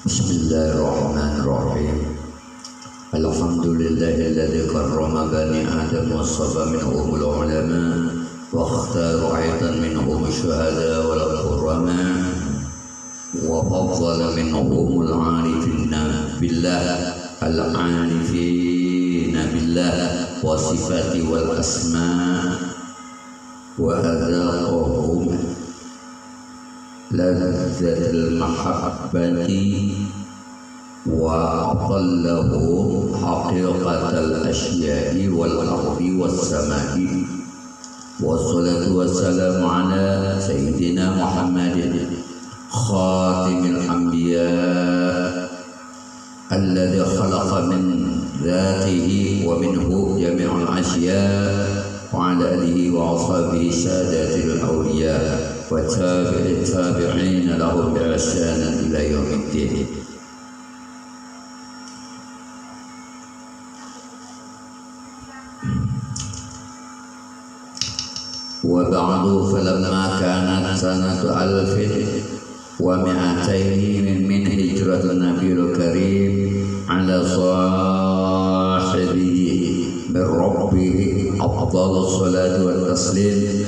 Bismillahirrahmanirrahim. Alhamdulillahilladzi karrama bani Adam wa safa minhumul ulama wa ikhtara aidan minhum syuhada wal qurrama wa faddala minhumul arifina billah al-arifina billah wa sifati wal asma wa adaqahum lazzatul mahabbati wa aqallahu haqiqatal asya'i wal ardi was sama'i wassalatu wassalamu ala sayyidina Muhammadin khatimil anbiya alladhi khalaqa min dhatihi wa minhu jami'ul asya' wa ala alihi wa ashabihi sadatil awliya wa tabi'it tabi'in lahum bi ihsan ila yaumiddin. Wa ba'du falamma kanat sanatu alfin wa mi'ataini min hijratin nabiyil karim ala sahibihi min rabbih afdalus salatu wat taslim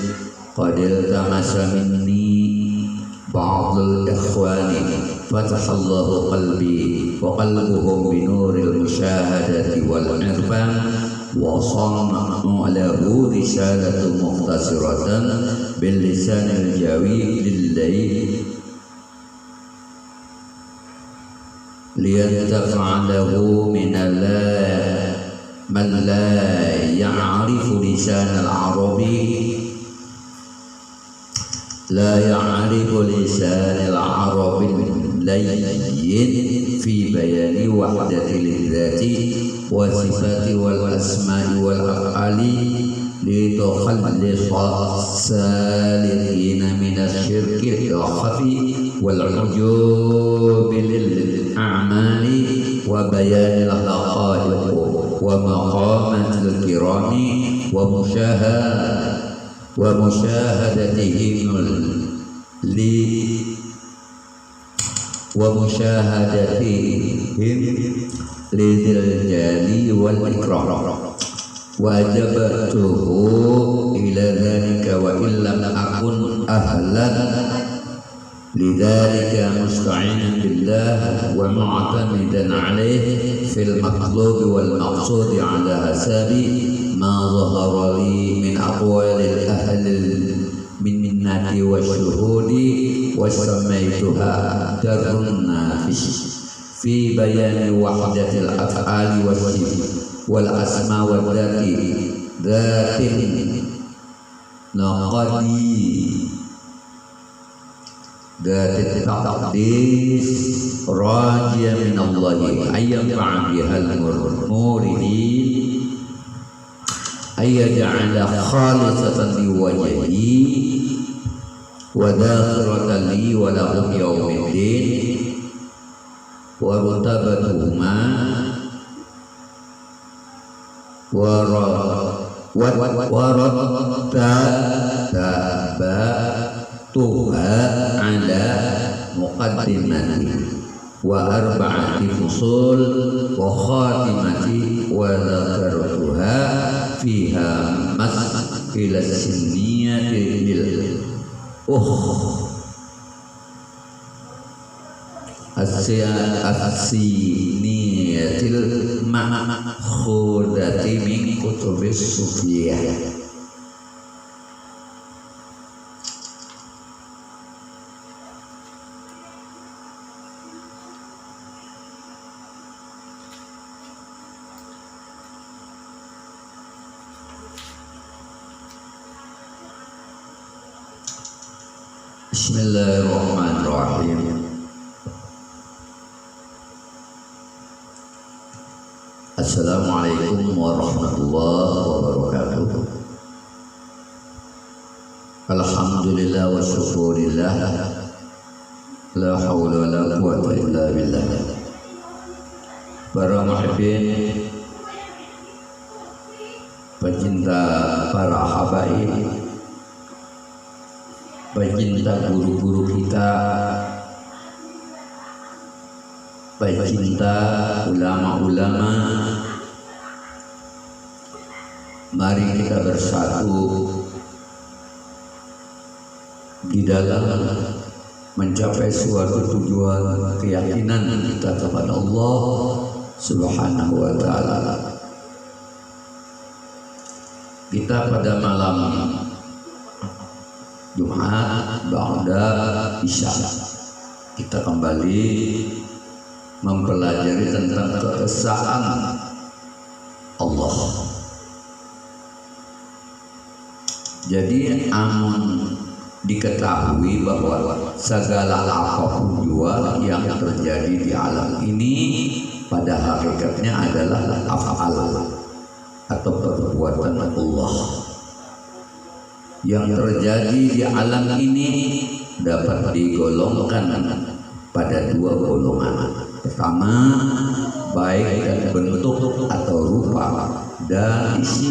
qad iltamasa minni ba'dul ikhwani fatahallahu qalbi wa qalbuhum binuril musyahadati wal irfan wa sana'u lahu risalatu mukhtasiratan bil lisanil jawi lillahi liyantafa'alahu min man la ya'rifu lisanal arabi la ya'rifu lisanal arabi layyin fi bayani wahdatil dzati wa sifati wal asma'i wal af'ali li tukhallisa salikina min asyirki al-khafi wal ujubi lil a'mali wa bayanil haqa'iq wa maqamatil kirami wa musyahadatihim lidil jali wal ikram wa ajabtuhu ila dhalika wa illam akun ahlan lidhalika musta'inan billah wa mu'tamidan alayhi fil maqlub wal maqsud ala hasabi ma zahara li min aqwalil ahli minnati wa syuhudi wa samaituha darun nafis fi bayani wahdatil af'ali wal asma wal dhatin naqadi dhatit taqdis rajiya min Allah ayyam bihal muridin ayyaj'ala khalisatan liwajhihi wa dhakhiratan li wa lahum yawmiddin wa rutabatuhuma wa ratabatuha ala muqaddimati wa arba'ati fusul wa khatimati wa dhakartuha fiha mas ila sinniyati lil as-siniyatil ma'khudati min kutubis sufiyah. Bismillahirrahmanirrahim. Assalamualaikum warahmatullahi wabarakatuh. Alhamdulillah wa syukurillah, la hawla wa la quwwata illa billah. Para muhibbin, pecinta para habaib, pecinta guru-guru kita, pecinta ulama-ulama, mari kita bersatu di dalam mencapai suatu tujuan keyakinan kita kepada Allah Subhanahu wa ta'ala. Kita pada malam Jumat ba'da Isya kita kembali mempelajari tentang keesaan Allah. Jadi amun diketahui bahwa segala apapun jua yang terjadi di alam ini pada hakikatnya adalah af'al atau perbuatan Allah. Yang terjadi di alam ini dapat digolongkan pada dua golongan. Pertama, baik dan bentuk atau rupa dan isi,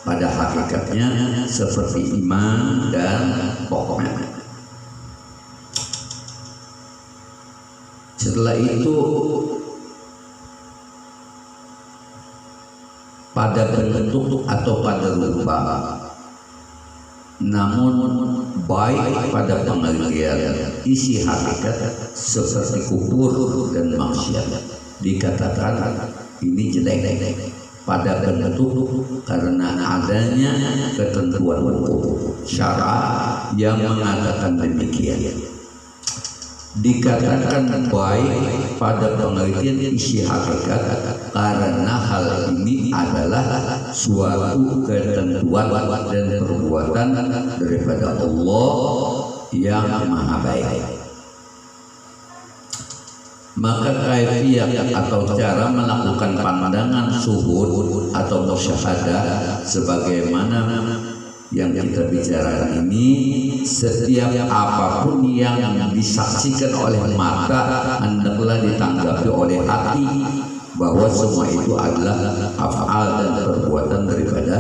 pada hakikatnya seperti iman dan pokoknya. Setelah itu pada bentuk atau pada rupa, namun baik pada pengertian isi hakikat seperti kufur dan maksiat, dikatakan ini jelek pada bentuk karena adanya ketentuan hukum syara yang mengatakan demikian. Dikatakan baik pada pengertian isi hakikat karena hal ini adalah suatu ketentuan dan perbuatan daripada Allah yang maha baik. Maka kaifiyat atau cara melakukan pandangan syuhud atau musyahadah sebagaimana yang kita bicarakan ini, setiap apapun yang disaksikan oleh mata hendaklah ditanggapi oleh hati bahwa semua itu adalah af'al dan perbuatan daripada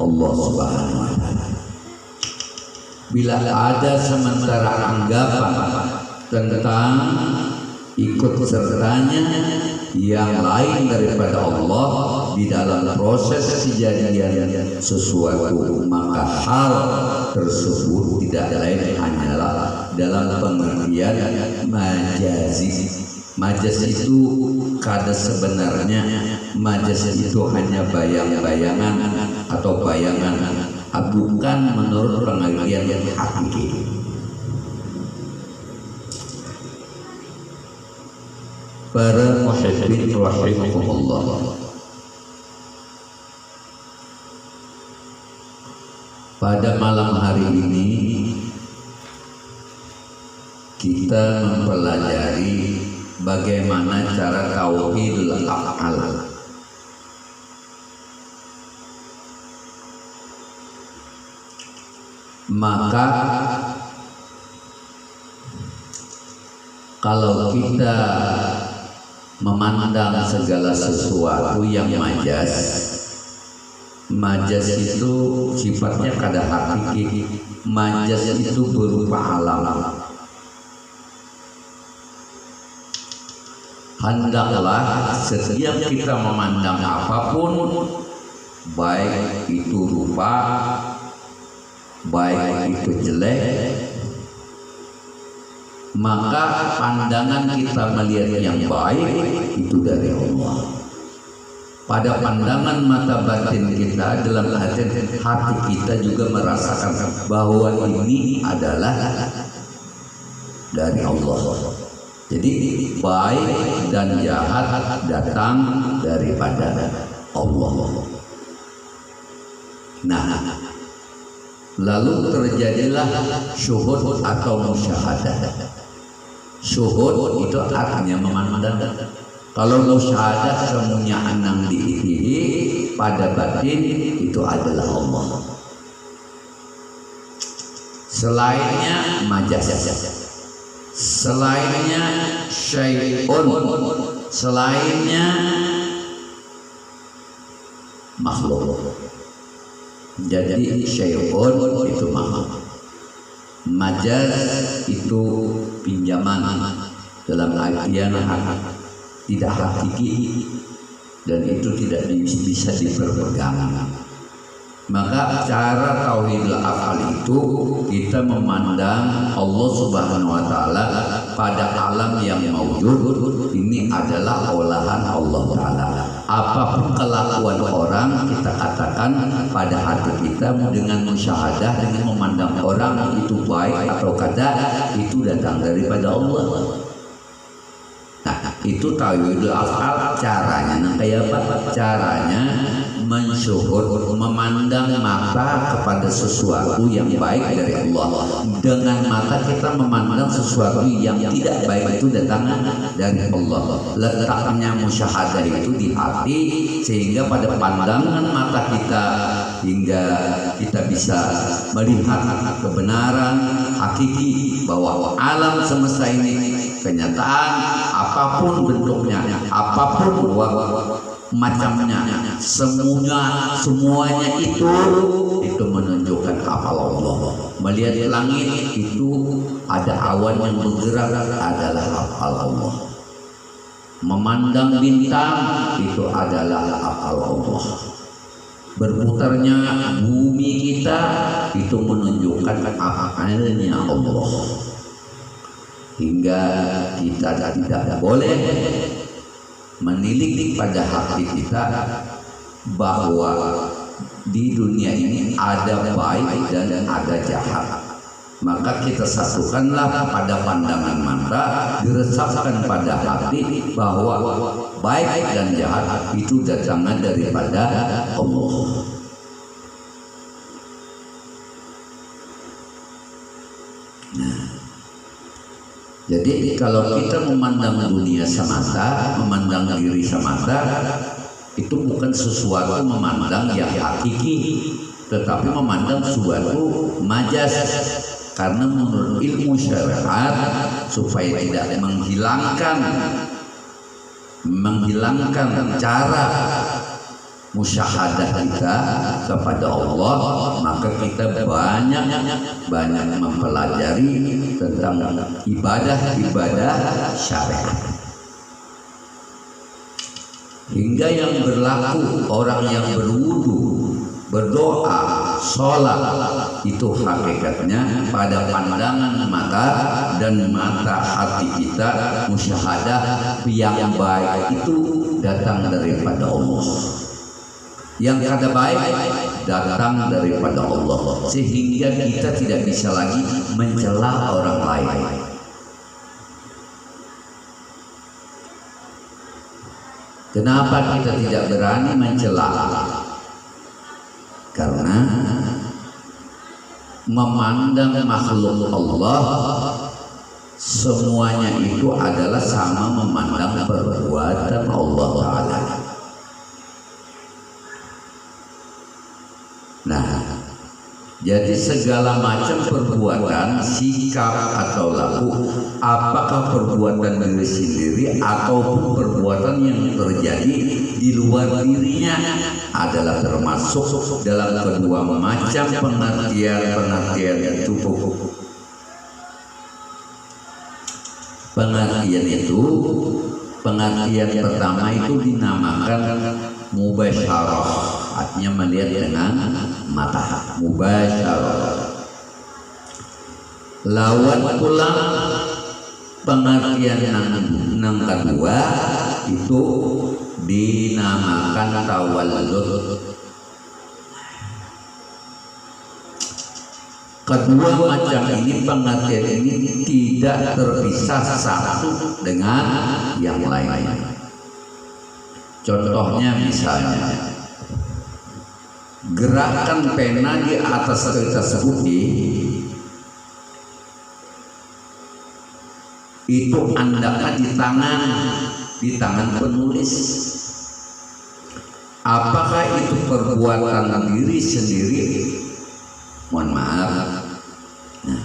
Allah Subhanahu wa ta'ala. Bila ada sementara anggapan tentang ikut sertanya yang lain daripada Allah di dalam proses kejadian sesuatu, maka hal tersebut tidak lain hanyalah dalam pengertian majazi. Majaz itu kada sebenarnya majaz itu hanya bayang-bayangan atau bayangan, bukan menurut pengertian yang hakiki. Para muhibbin rahimakumullah, pada malam hari ini kita mempelajari bagaimana cara tauhidul af'al. Maka kalau kita memandang segala sesuatu yang majaz itu sifatnya kada hakiki. Majaz itu berupa alam. Hendaklah setiap kita memandang apapun, baik itu rupa, baik itu jelek, maka pandangan kita melihat yang baik itu dari Allah. Pada pandangan mata batin kita, dalam hati kita juga merasakan bahwa ini adalah dari Allah. Jadi baik dan jahat datang daripada Allah. Nah, lalu terjadilah syuhud atau musyahadah. Syuhud itu artinya memandang. Kalau musyahadah semuanya anang diihi, pada batin itu adalah Allah. Selainnya majaz, selainnya syai'un, selainnya makhluk. Jadi syai'un itu makhluk, majaz itu pinjaman dalam artian tidak hakiki, dan itu tidak bisa diperpegang. Maka cara tauhidul af'al itu kita memandang Allah Subhanahu wa taala pada alam yang maujud, ini adalah olahan Allah taala. Apapun kelakuan orang kita katakan pada hati kita dengan musyahadah, dengan memandang orang itu baik atau kada, itu datang daripada Allah. Nah, itu tauhidul af'al caranya. Nah, kayak apa? Caranya mensyukur, memandang mata kepada sesuatu yang baik dari Allah. Dengan mata kita memandang sesuatu yang tidak baik itu datang dari Allah. Letaknya musyahadah itu di hati, sehingga pada pandangan mata kita hingga kita bisa melihat kebenaran hakiki bahwa alam semesta ini kenyataan, apapun bentuknya, apapun macamnya, semuanya itu menunjukkan hafal Allah. Melihat langit itu ada awan yang bergerak, adalah hafal Allah. Memandang bintang itu adalah hafal Allah. Berputarnya bumi kita itu menunjukkan hafalnya Allah. Hingga kita tidak boleh menilik pada hati kita bahwa di dunia ini ada baik dan ada jahat. Maka kita satukanlah pada pandangan mata, diresapkan pada hati bahwa baik dan jahat itu datangnya daripada Allah. Jadi kalau kita memandang dunia semata, memandang diri semata, itu bukan sesuatu memandang yang hakiki, tetapi memandang suatu majas. Karena menurut ilmu syariat, supaya tidak menghilangkan cara musyahadah kita kepada Allah, maka kita banyak mempelajari tentang ibadah syariat. Hingga yang berlaku orang yang berwudu, berdoa, sholat, itu hakikatnya pada pandangan mata dan mata hati kita, musyahadah yang baik itu datang daripada Allah. Yang kada baik datang daripada Allah, sehingga kita tidak bisa lagi mencela orang lain. Kenapa kita tidak berani mencela? Karena memandang makhluk Allah semuanya itu adalah sama memandang perbuatan Allah Ta'ala. Nah, jadi segala macam perbuatan, sikap atau laku, apakah perbuatan diri sendiri ataupun perbuatan yang terjadi di luar dirinya, adalah termasuk dalam kedua macam pengertian itu. Pengertian pertama itu dinamakan mubasyarah, artinya melihat dengan mata, mubasyarah. Lawan pula pengertian yang kedua itu dinamakan tawallud. Kedua macam ini, pengertian ini tidak terpisah satu dengan yang lain. Contohnya misalnya gerakan pena di atas kertas putih itu andaknya di tangan penulis. Apakah itu perbuatan diri sendiri? Mohon maaf. Nah,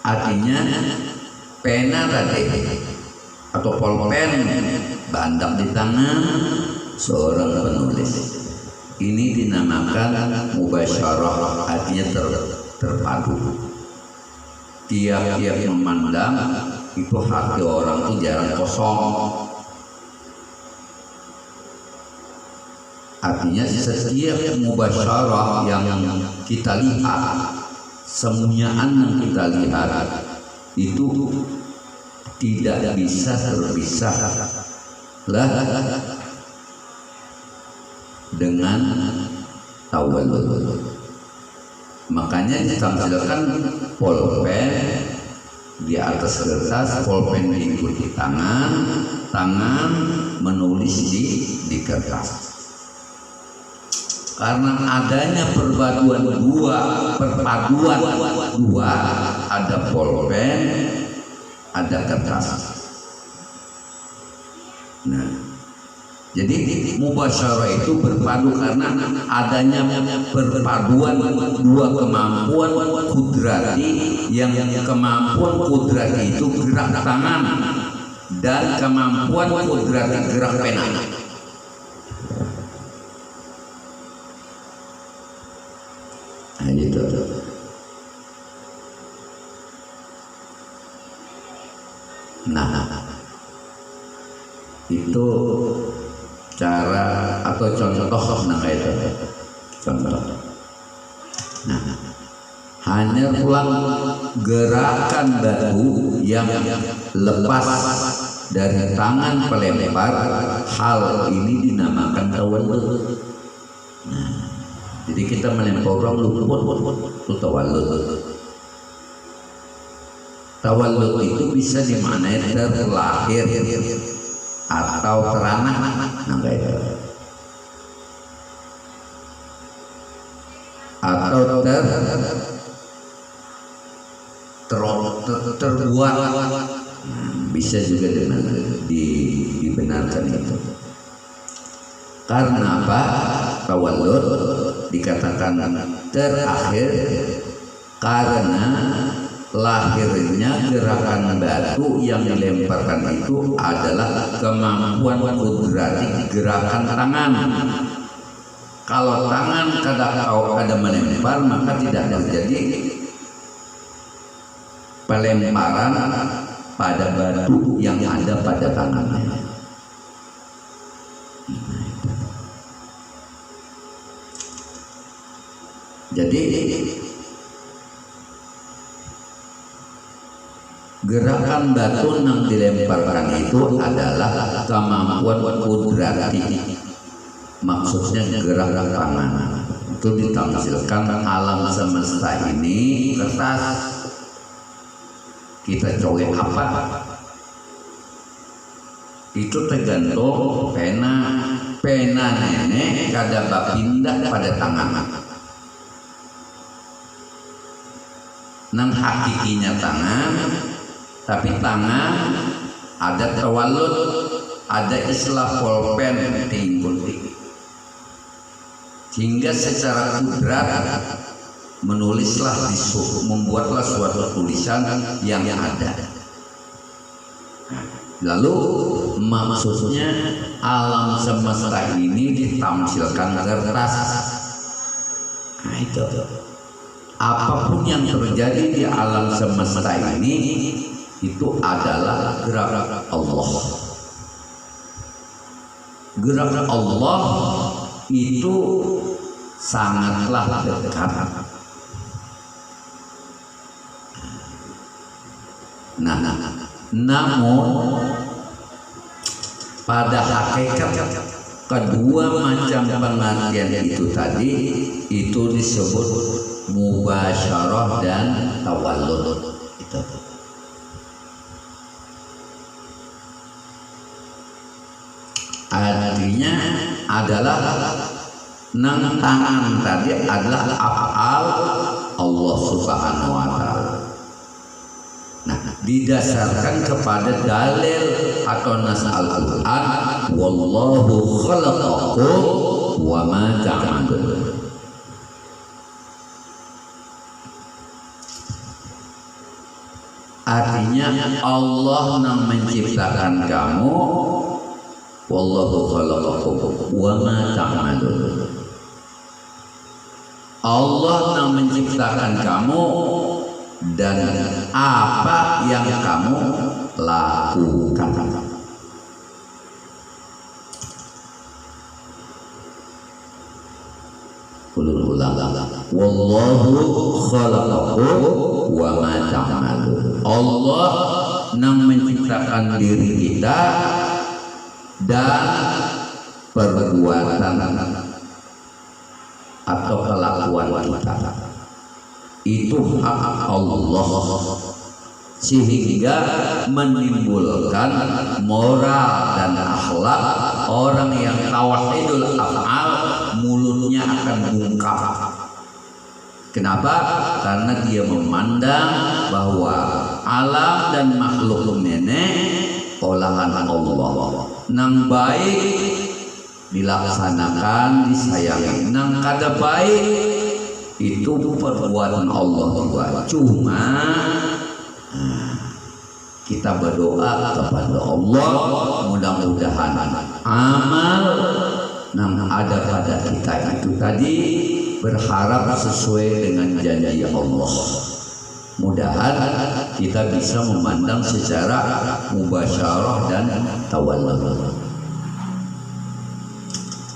artinya pena tadi atau pulpen bandak di tangan seorang penulis, ini dinamakan mubasyarah, artinya terpadu. tiap-tiap memandang itu hati orang tuh jarang kosong. Artinya setiap mubasyarah yang kita lihat, semuanyaan yang kita lihat itu tidak bisa terpisah lah dengan tawallud. Makanya ditampilkan pulpen di atas kertas, pulpen diikuti tangan menulis di kertas. Karena adanya perpaduan dua, ada pulpen, ada kertas. Nah, jadi mubasyarah itu berpadu karena adanya perpaduan dua kemampuan kudrati, yang kemampuan kudrati itu gerak tangan dan kemampuan kudrati gerak pena. Nah, gitu. Nah, itu cara atau contoh itu contoh. Nah, hanya pulang gerakan batu yang lepas dari tangan pelempar, hal ini dinamakan tawallud. Nah, jadi kita melempar orang luput itu tawallud. Tawallud itu bisa dimaknai terlahir atau teranak, nah itu. Atau terbuat, bisa juga dibenarkan itu. Karena apa? Tawallud dikatakan terakhir karena lahirnya gerakan batu yang dilemparkan itu adalah kemampuan kudrati gerakan tangan. Kalau tangan ada melempar, maka tidak terjadi pelemparan pada batu yang ada pada tangannya. Jadi gerakan batu yang dilemparkan itu adalah kemampuan kudrati, maksudnya gerakan tangan. Itu ditampilkan alam semesta ini kertas, kita colek apa itu tergantung pena nenek kada pindah pada tangan. Nang hakikinya tangan, tapi tangan ada tawallud, ada istilah pulpen tinggi, hingga secara kudrat menulislah membuatlah suatu tulisan yang ada. Lalu maksudnya alam semesta ini ditampilkan kertas. Nah, itu apapun yang terjadi di alam semesta ini itu adalah gerak Allah. Gerak Allah itu sangatlah dekat. Nah, namun pada hakikat kedua macam pengertian itu tadi itu disebut mubasyarah dan tawallud. Itu artinya adalah nang tangan tadi adalah af'al Allah Subhanahu wa taala. Nah, didasarkan kepada dalil atau nas Al-Qur'an, wallahu khalaqakum wa ma ta'malun. Artinya Allah yang menciptakan kamu, wallahu khalaqakum wa ma ta'malun. Allah yang menciptakan kamu dan apa yang kamu lakukan. Ulang. Wallahu khalaqakum wa ma ta'malun. Allah yang menciptakan diri kita dan perbuatan atau kelakuan kita. Itu hak Allah, sehingga menimbulkan moral dan akhlak orang yang tauhidul af'al mulutnya akan bungkam. Kenapa? Karena dia memandang bahwa alam dan makhluk nenek olahan Allah. Nang baik dilaksanakan, disayangi. Nang kada baik itu perbuatan Allah juga. Cuma kita berdoa kepada Allah, mudah-mudahan amal yang ada pada kita itu tadi berharap sesuai dengan janji Allah. Mudahan kita bisa memandang secara mubasyarah dan tawallud.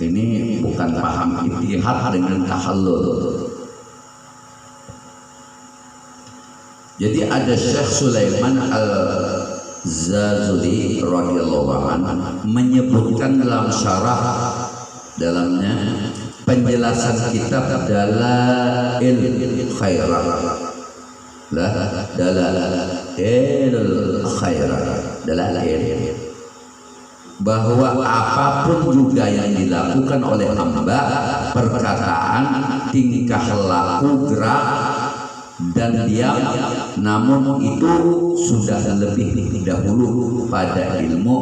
Ini bukan paham ittihad dengan tahallul. Jadi ada Syekh Sulaiman Al-Zazuli radhiyallahu anhu menyebutkan dalam syarah dalamnya penjelasan kitab Dalail Khairat, Dalail, bahwa apapun juga yang dilakukan oleh hamba, perkataan, tingkah laku, gerak dan diam, namun itu sudah lebih dahulu pada ilmu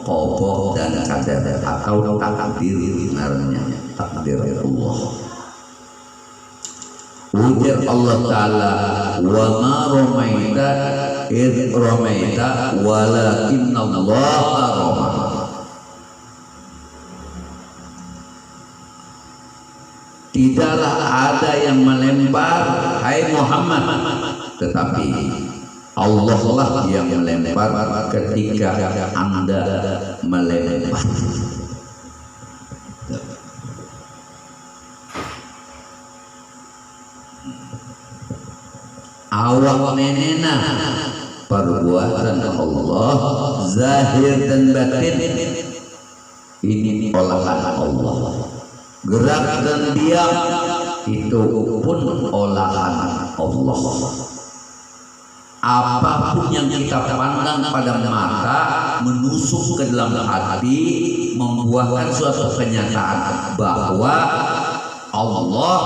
qada dan qadar atau takdir, namanya takdir Allah. Ujar Allah Ta'ala, wa ma ramaita idh ramaita walakinna Allah rama. Tidaklah ada yang melempar, hai Muhammad, tetapi Allah lah yang melempar ketika Anda melempar. Awak menena perbuatan Allah zahir dan batin, ini olahan Allah. Gerak dan diam itu pun olahan Allah. Apapun yang kita pandang pada mata menusuk ke dalam hati, membuahkan suatu kenyataan bahwa Allah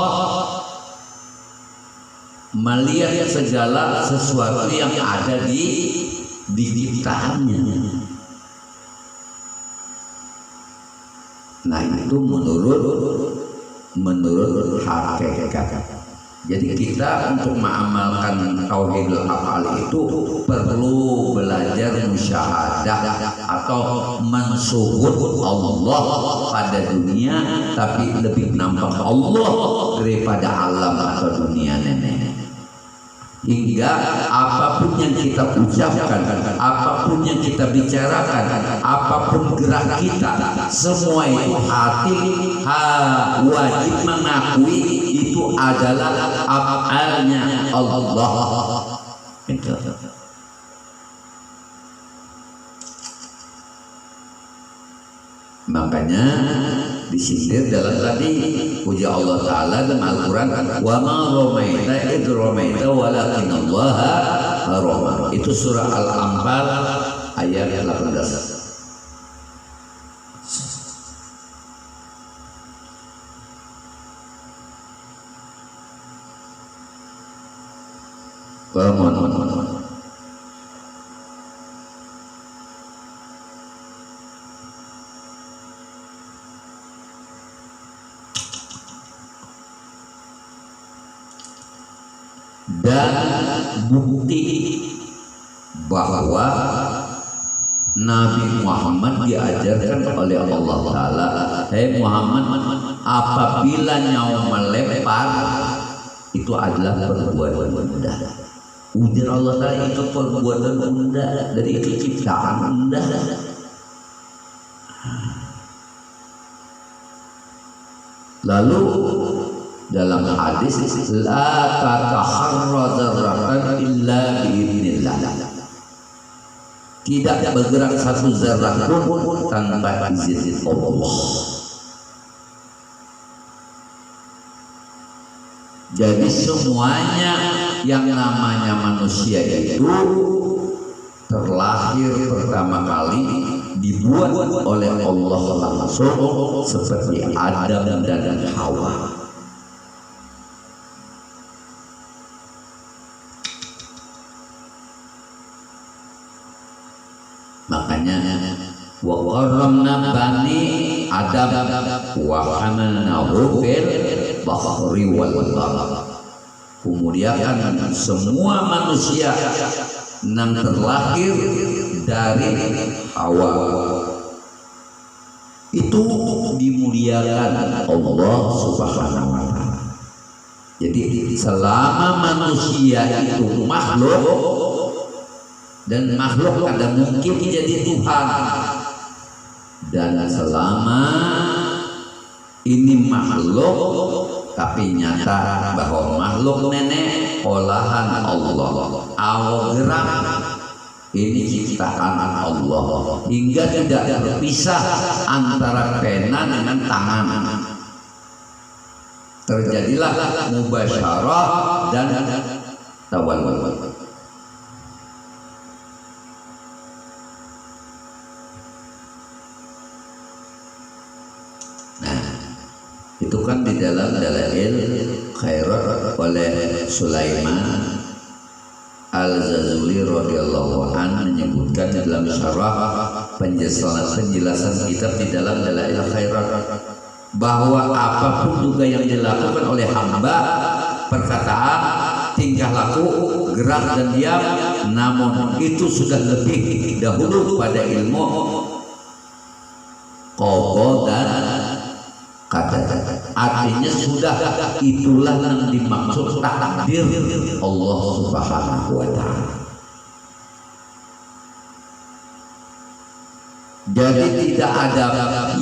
melihat segala sesuatu yang ada di ciptaannya. Nah, itu menurut hakikat. Jadi kita untuk mengamalkan tauhidul af'al itu perlu belajar musyahadah atau mensuhud Allah pada dunia, tapi lebih nampak Allah daripada alam atau dunia nenek. Hingga apapun yang kita ucapkan, apapun yang kita bicarakan, apapun gerak kita, semua itu hati wajib mengakui itu adalah af'alnya Allah. Makanya disindir dalam tadi puja Allah Ta'ala dalam Al-Quran, wa ma ramaita idh ramaita walakin Allah rama. Itu surah Al-Anfal ayat 18. Dan bukti bahwa Nabi Muhammad diajarkan oleh Allah Ta'ala, hai Muhammad, apabila nyawa melempar itu adalah perbuatan mudah. Ujar Allah Ta'ala itu perbuatan Anda, dari itu ciptaan Anda. Lalu dalam hadis la tataharra dzarratan illa biidznillah, tidak bergerak satu zarah pun tanpa izin Allah. Jadi semuanya yang namanya manusia itu terlahir pertama kali dibuat oleh Allah langsung seperti Adam dan Hawa. Makanya wa qarramna bani Adam wa hamalnahu fil bahri wal bahr. Kemudian semua manusia yang terlahir dari Hawa itu dimuliakan Allah Subhanahu wa Ta'ala. Jadi selama manusia itu makhluk, dan makhluk ada mungkin jadi Tuhan, dan selama ini makhluk tapi nyata bahwa makhluk nenek olahan Allah, awal gerak ini ciptaan Allah, hingga tidak terpisah antara pena dengan tangan. Terjadilah mubasyarah dan tawalul. Itu kan di dalam Dalail Khairat oleh Sulaiman Al-Zazuli radhiyallahu anhu menyebutkan dalam syarah penjelasan kitab di dalam Dalail Khairat bahwa apapun juga yang dilakukan oleh hamba, perkataan, tingkah laku, gerak dan diam, namun itu sudah lebih dahulu pada ilmu qada dan qadar. Artinya sudah itulah yang dimaksud takdir Allah Subhanahu wa Ta'ala. Jadi tidak ada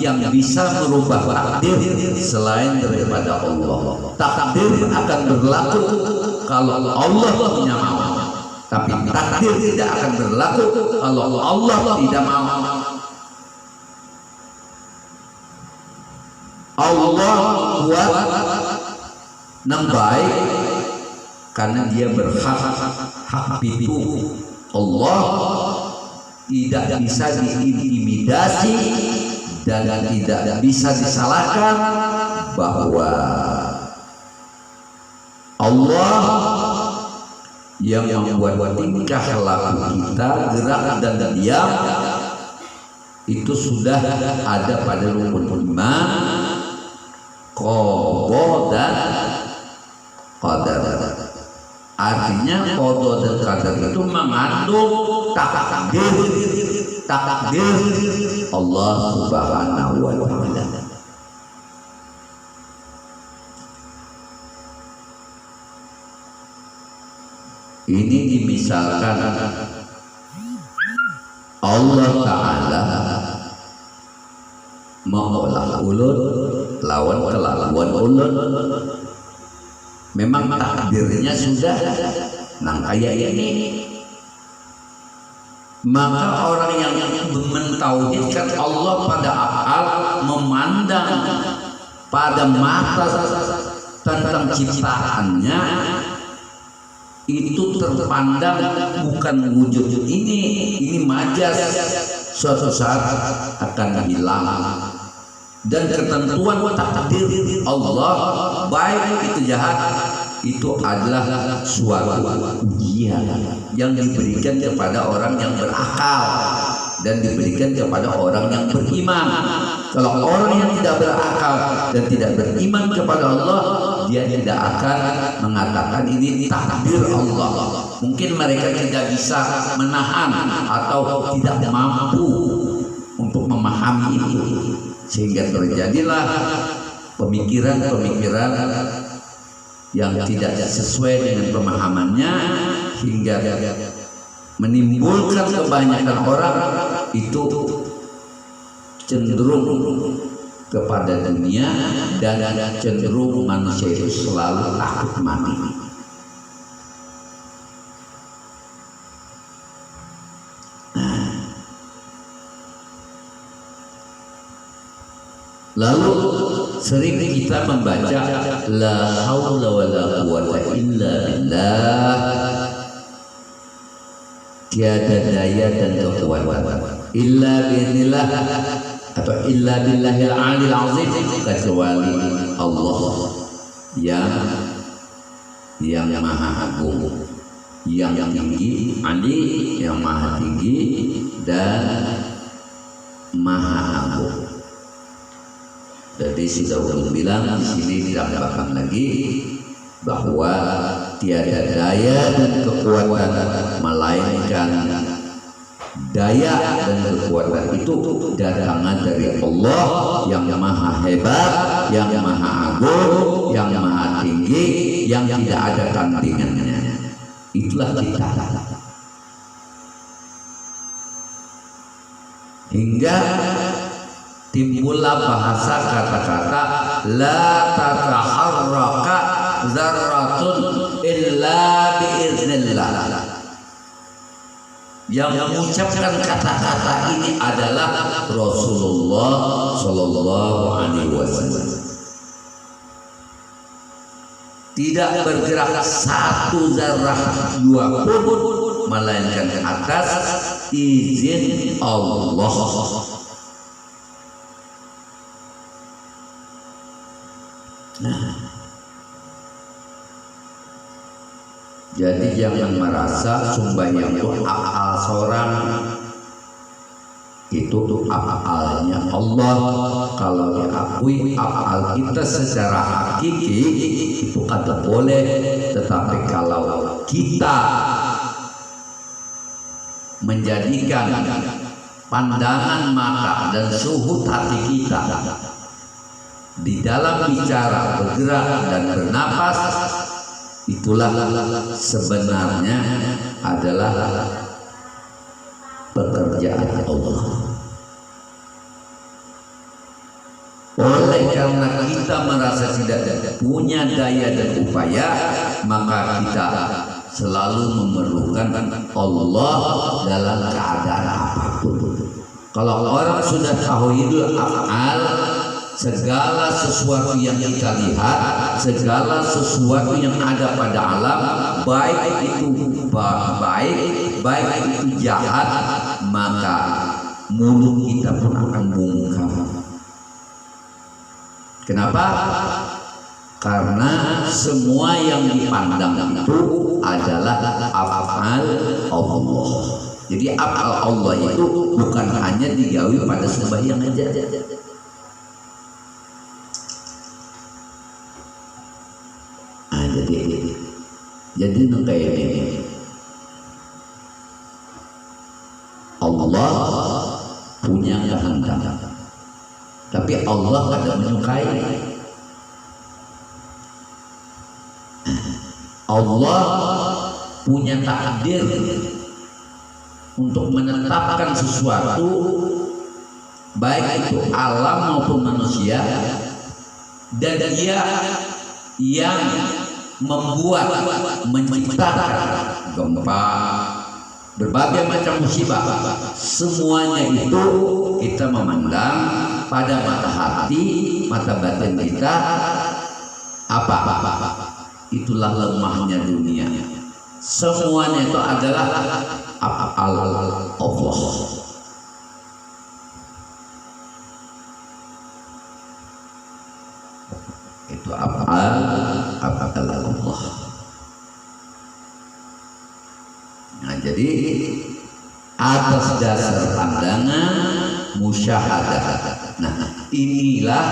yang bisa merubah takdir selain daripada Allah. Takdir akan berlaku kalau Allah punya mau, tapi takdir tidak akan berlaku kalau Allah tidak mau. Allah buat yang baik karena dia berhak hak itu. Allah tidak bisa diintimidasi dan tidak bisa disalahkan bahwa Allah yang membuat tingkah laku kita, gerak dan diam itu sudah ada pada rukun iman, qada dan qadar. Artinya qada dan qadar itu mengandung takdir Allah Subhanahu wa Ta'ala. Ini dimisalkan Allah Ta'ala mengolah ulut lawan kelakuan ulut. Memang takdirnya sudah nang kayak ini. Maka orang yang mentauhidkan Allah pada akal, memandang pada mata tentang ciptaannya, itu terpandang bukan wujud ini majas, suatu saat akan hilang. Dan ketentuan takdir Allah, baik itu jahat, itu adalah suatu ujian yang diberikan kepada orang yang berakal dan diberikan kepada orang yang beriman. Kalau orang yang tidak berakal dan tidak beriman kepada Allah, dia tidak akan mengatakan ini takdir Allah. Mungkin mereka tidak bisa menahan atau tidak mampu untuk memahami itu, sehingga terjadilah pemikiran-pemikiran yang tidak sesuai dengan pemahamannya, hingga menimbulkan kebanyakan orang itu cenderung kepada dunia dan cenderung manusia itu selalu takut mati. Lalu sering kita membaca la haula wala quwata illa billah, tiada daya dan kekuatan illa billah atau illa billahil alil azim, kecuali Allah yang maha agung, yang tinggi, ali yang maha tinggi dan maha agung. Jadi sudah ulun bilang di sini ditambahkan lagi bahwa tiada daya dan kekuatan melainkan daya dan kekuatan itu datangnya dari Allah yang maha hebat, yang maha agung, yang maha tinggi, yang tidak ada tandingannya. Itulah kita. Hingga timbullah bahasa kata-kata la tataharraka dzarratun illa biiznillah. Yang mengucapkan kata-kata ini adalah Rasulullah Shallallahu Alaihi Wasallam. Tidak bergerak satu zarah jua pun melainkan atas izin Allah. Nah, jadi jangan merasa sembahyang itu akal seorang, itu akalnya Allah. Kalau diakui akal kita secara hakiki itu kata boleh, tetapi kalau kita menjadikan pandangan mata dan suhu hati kita di dalam bicara, bergerak dan bernapas, itulah sebenarnya adalah pekerjaan Allah. Oleh karena kita merasa tidak punya daya dan upaya, maka kita selalu memerlukan Allah dalam keadaan apapun. Kalau orang sudah tauhidul af'al, segala sesuatu yang kita lihat, segala sesuatu yang ada pada alam, baik itu baik itu jahat, maka mulut kita pun akan bungkam. Kenapa? Karena semua yang dipandang itu adalah af'al Allah. Jadi af'al Allah itu bukan hanya digawi pada sembahyang aja. Jadi kayak ini, Allah punya kehendak, tapi Allah kadang menyukai. Allah punya takdir untuk menetapkan sesuatu, baik itu alam maupun manusia, dan Dia yang membuat, menciptakan gempa, berbagai macam musibah. Semuanya itu kita memandang pada mata hati, mata batin kita. Apa? Itulah lemahnya dunia. Semuanya itu adalah Allah. Itu af'al Allah. Nah, jadi atas dasar pandangan musyahadah. Nah, inilah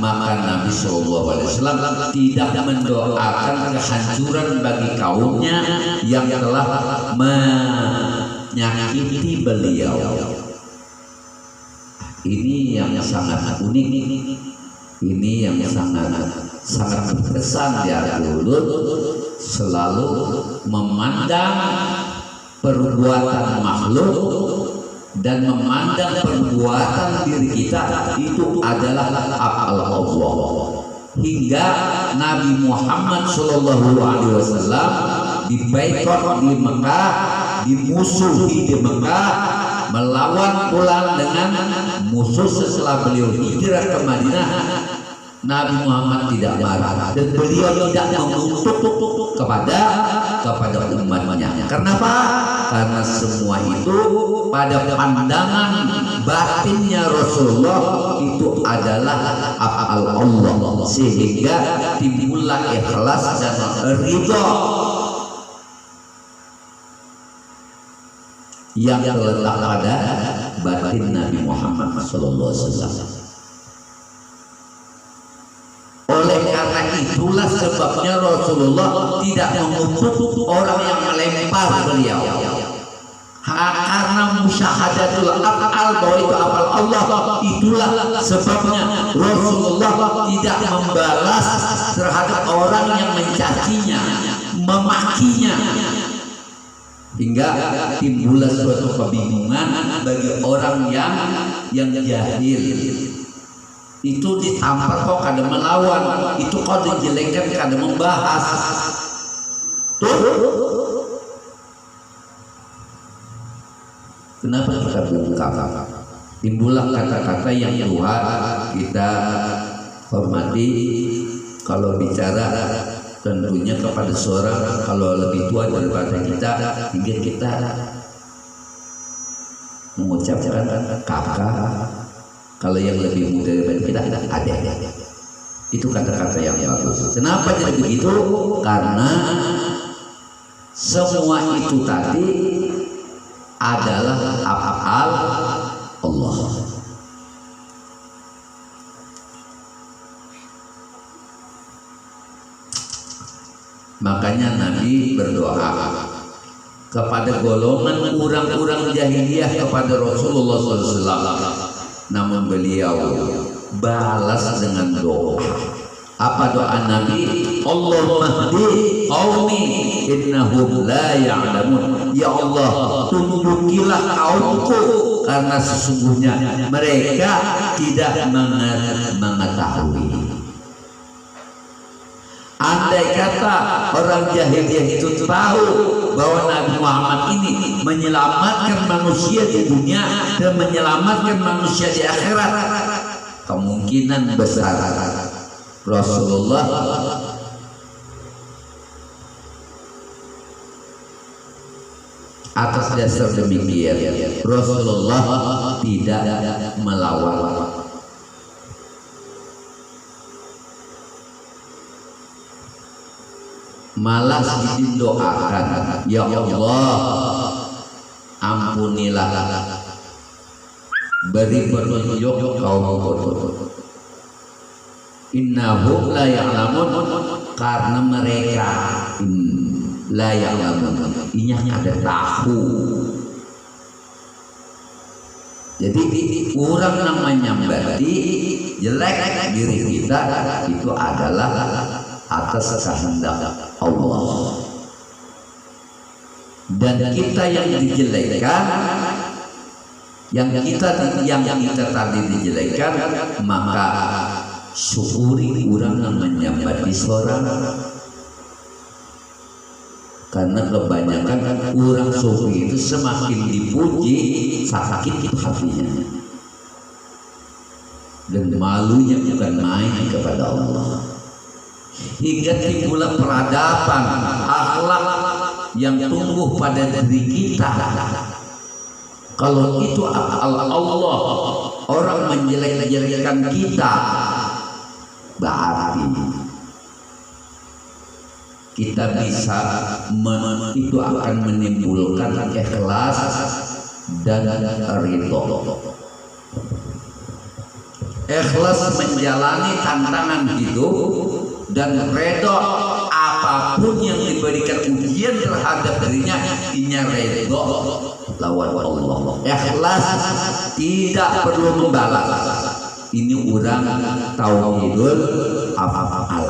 maka Nabi SAW tidak mendoakan kehancuran bagi kaumnya yang telah menyakiti beliau. Ini yang sangat unik. Ini yang sangat berkesan di Al-Qulud, selalu memandang perbuatan makhluk dan memandang perbuatan diri kita itu adalah af'al Allah. Hingga Nabi Muhammad SAW dibaikot di Mekah, dimusuhi di Mekah, melawan pulang dengan musuh setelah beliau hijrah ke Madinah. Nabi Muhammad tidak marah dan beliau tidak mengutuk kepada umatnya. Kenapa? Karena semua itu pada pandangan batinnya Rasulullah itu adalah af'al Allah, sehingga timbullah ikhlas dan ridha yang terletak pada batin Nabi Muhammad SAW. Oleh karena itulah sebabnya Rasulullah tidak mengutuk orang yang melempar beliau, karena musyahadatul af'al bahwa itu af'al Allah. Itulah sebabnya Rasulullah tidak membalas terhadap orang yang mencacinya, memakinya, hingga timbullah suatu kebingungan bagi orang yang jahil. Itu ditampar kok kada melawan, itu kok dijelekkan kada membahas. Kenapa kita bungkam? Timbullah kata-kata yang Tuhan kita hormati. Kalau bicara tentunya kepada seorang kalau lebih tua daripada kita, hingga kita mengucapkan kakak. Kalau yang lebih muda daripada kita, ada. Itu kata-kata yang bagus. Kenapa jadi begitu? Karena semua itu tadi adalah af'al Allah. Makanya Nabi berdoa kepada golongan orang-orang jahiliyah kepada Rasulullah SAW. Namun beliau balas dengan doa. Apa doa Nabi? Allahumma hdi qaumi innahum la ya'lamun. Ya Allah, tunjukilah kaumku karena sesungguhnya mereka tidak mengetahui. Andai kata orang jahiliyah itu tahu bahwa Nabi Muhammad ini menyelamatkan manusia di dunia dan menyelamatkan manusia di akhirat, kemungkinan besar Rasulullah atas dasar demikian Rasulullah tidak melawan. Malah didoakan, ya Allah, ampunilah, beri petunjuk kaumku. Innahum la ya'lamun, karena mereka la ya'lamun, inya ada tahu. Jadi orang namanya berarti jelek diri kita itu adalah atas kehendak Allah, dan kita yang dijelekkan, yang kita tadi dijelekkan, maka syukuri orang namanya berarti seorang. Karena kebanyakan orang sufi itu semakin dipuji sakit hatinya dan malunya bukan main kepada Allah, hingga timbullah peradaban akhlak yang tumbuh pada diri kita. Kalau itu Allah, orang menjelek-jelekkan kita, berarti kita bisa itu akan menimbulkan ikhlas dan ridho. Ikhlas menjalani tantangan hidup dan ridho apapun yang diberikan ujian terhadap dirinya, ini ridho lawan Allah. Ikhlas tidak perlu membalas. Ini urang tauhidul af'al.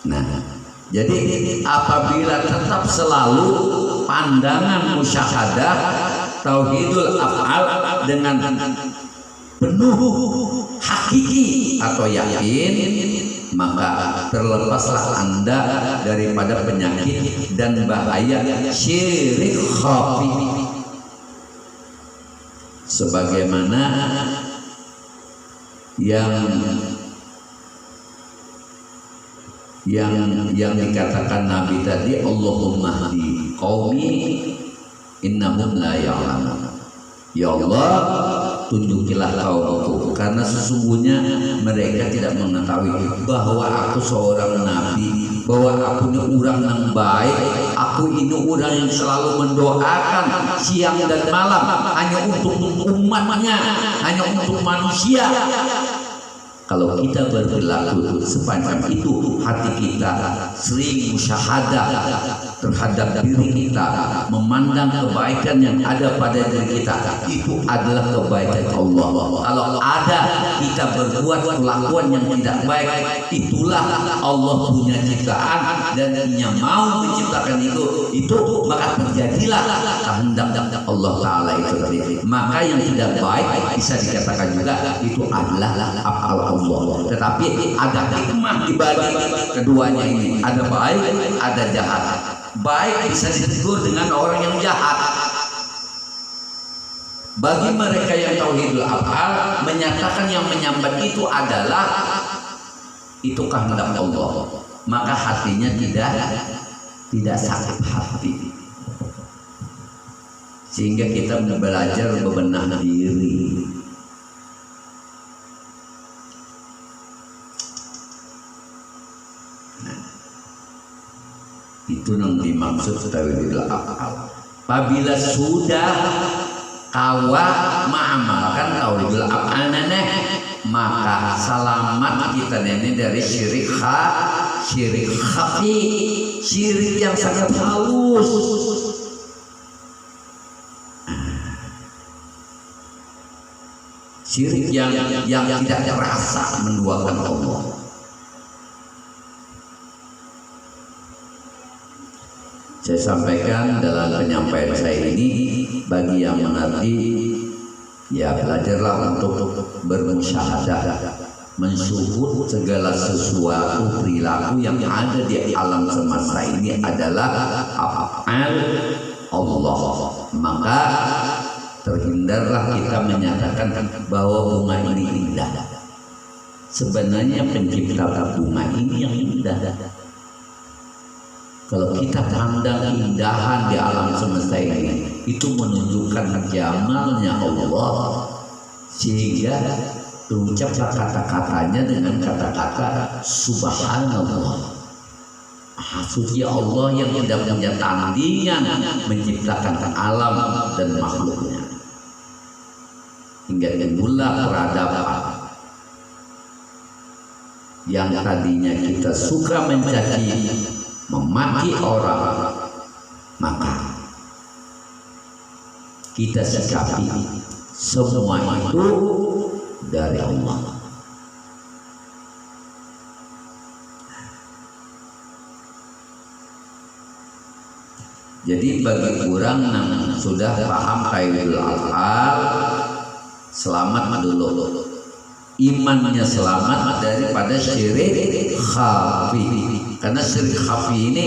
Nah, jadi apabila tetap selalu pandangan musyahadah tauhidul af'al dengan penuh hakiki atau yakin, maka terlepaslah Anda daripada penyakit dan bahaya syirik khafi. Sebagaimana yang dikatakan Nabi tadi, Allahumma hdi qaumi innahum la ya'lamun. Ya Allah, tunjukilah kaumku karena sesungguhnya mereka tidak mengetahui bahwa aku seorang nabi, bahwa aku ini orang yang baik, aku ini orang yang selalu mendoakan siang dan malam hanya untuk umatnya, hanya untuk manusia. Kalau kita berperilaku sepanjang itu, hati kita sering musyahadah terhadap diri kita, memandang kebaikan yang ada pada diri kita, itu adalah kebaikan Allah. Kalau ada kita berbuat kelakuan yang tidak baik, itulah Allah punya ciptaan dan Dia mau menciptakan itu maka terjadilah kehendak Allah Ta'ala itu tadi. Maka yang tidak baik bisa dikatakan juga itu adalah af'al Allah. Tetapi ada hikmah di balik keduanya ini, ada baik, ada jahat. Baik bisa ditegur dengan orang yang jahat. Bagi mereka yang tauhidul af'al, menyatakan yang menyambat itu adalah itu kehendak Allah, maka hatinya tidak sakit hati. Sehingga kita belajar bebenah diri. Itu yang dimaksud tauhidul af'al. Apabila sudah kawa mengamalkan tauhidul af'al neneh, maka selamat kita ini dari syirik khafi, syirik yang sangat halus. Syirik yang tidak terasa menduakan Allah. Saya sampaikan dalam penyampaian saya ini, bagi yang mengerti, ya belajarlah untuk bermusyahadah, mensyuhud segala sesuatu perilaku yang ada di alam semesta ini adalah af'al Allah. Maka terhindarlah kita menyatakan bahwa bunga ini indah. Sebenarnya pencipta bunga ini yang indah. Kalau kita pandang keindahan di alam semesta ini, itu menunjukkan jamalnya Allah, sehingga terucaplah kata-katanya dengan kata-kata subhanallah. Suci Allah yang tidak punya tandingan menciptakan alam dan makhluknya, hingga timbullah peradaban yang tadinya kita suka mencaci memaki orang, maka kita sikapi semua itu dari Allah. Jadi bagi orang yang sudah paham tauhidul af'al, selamat dulu, imannya selamat daripada syirik khafi. Karena syirik khafi ini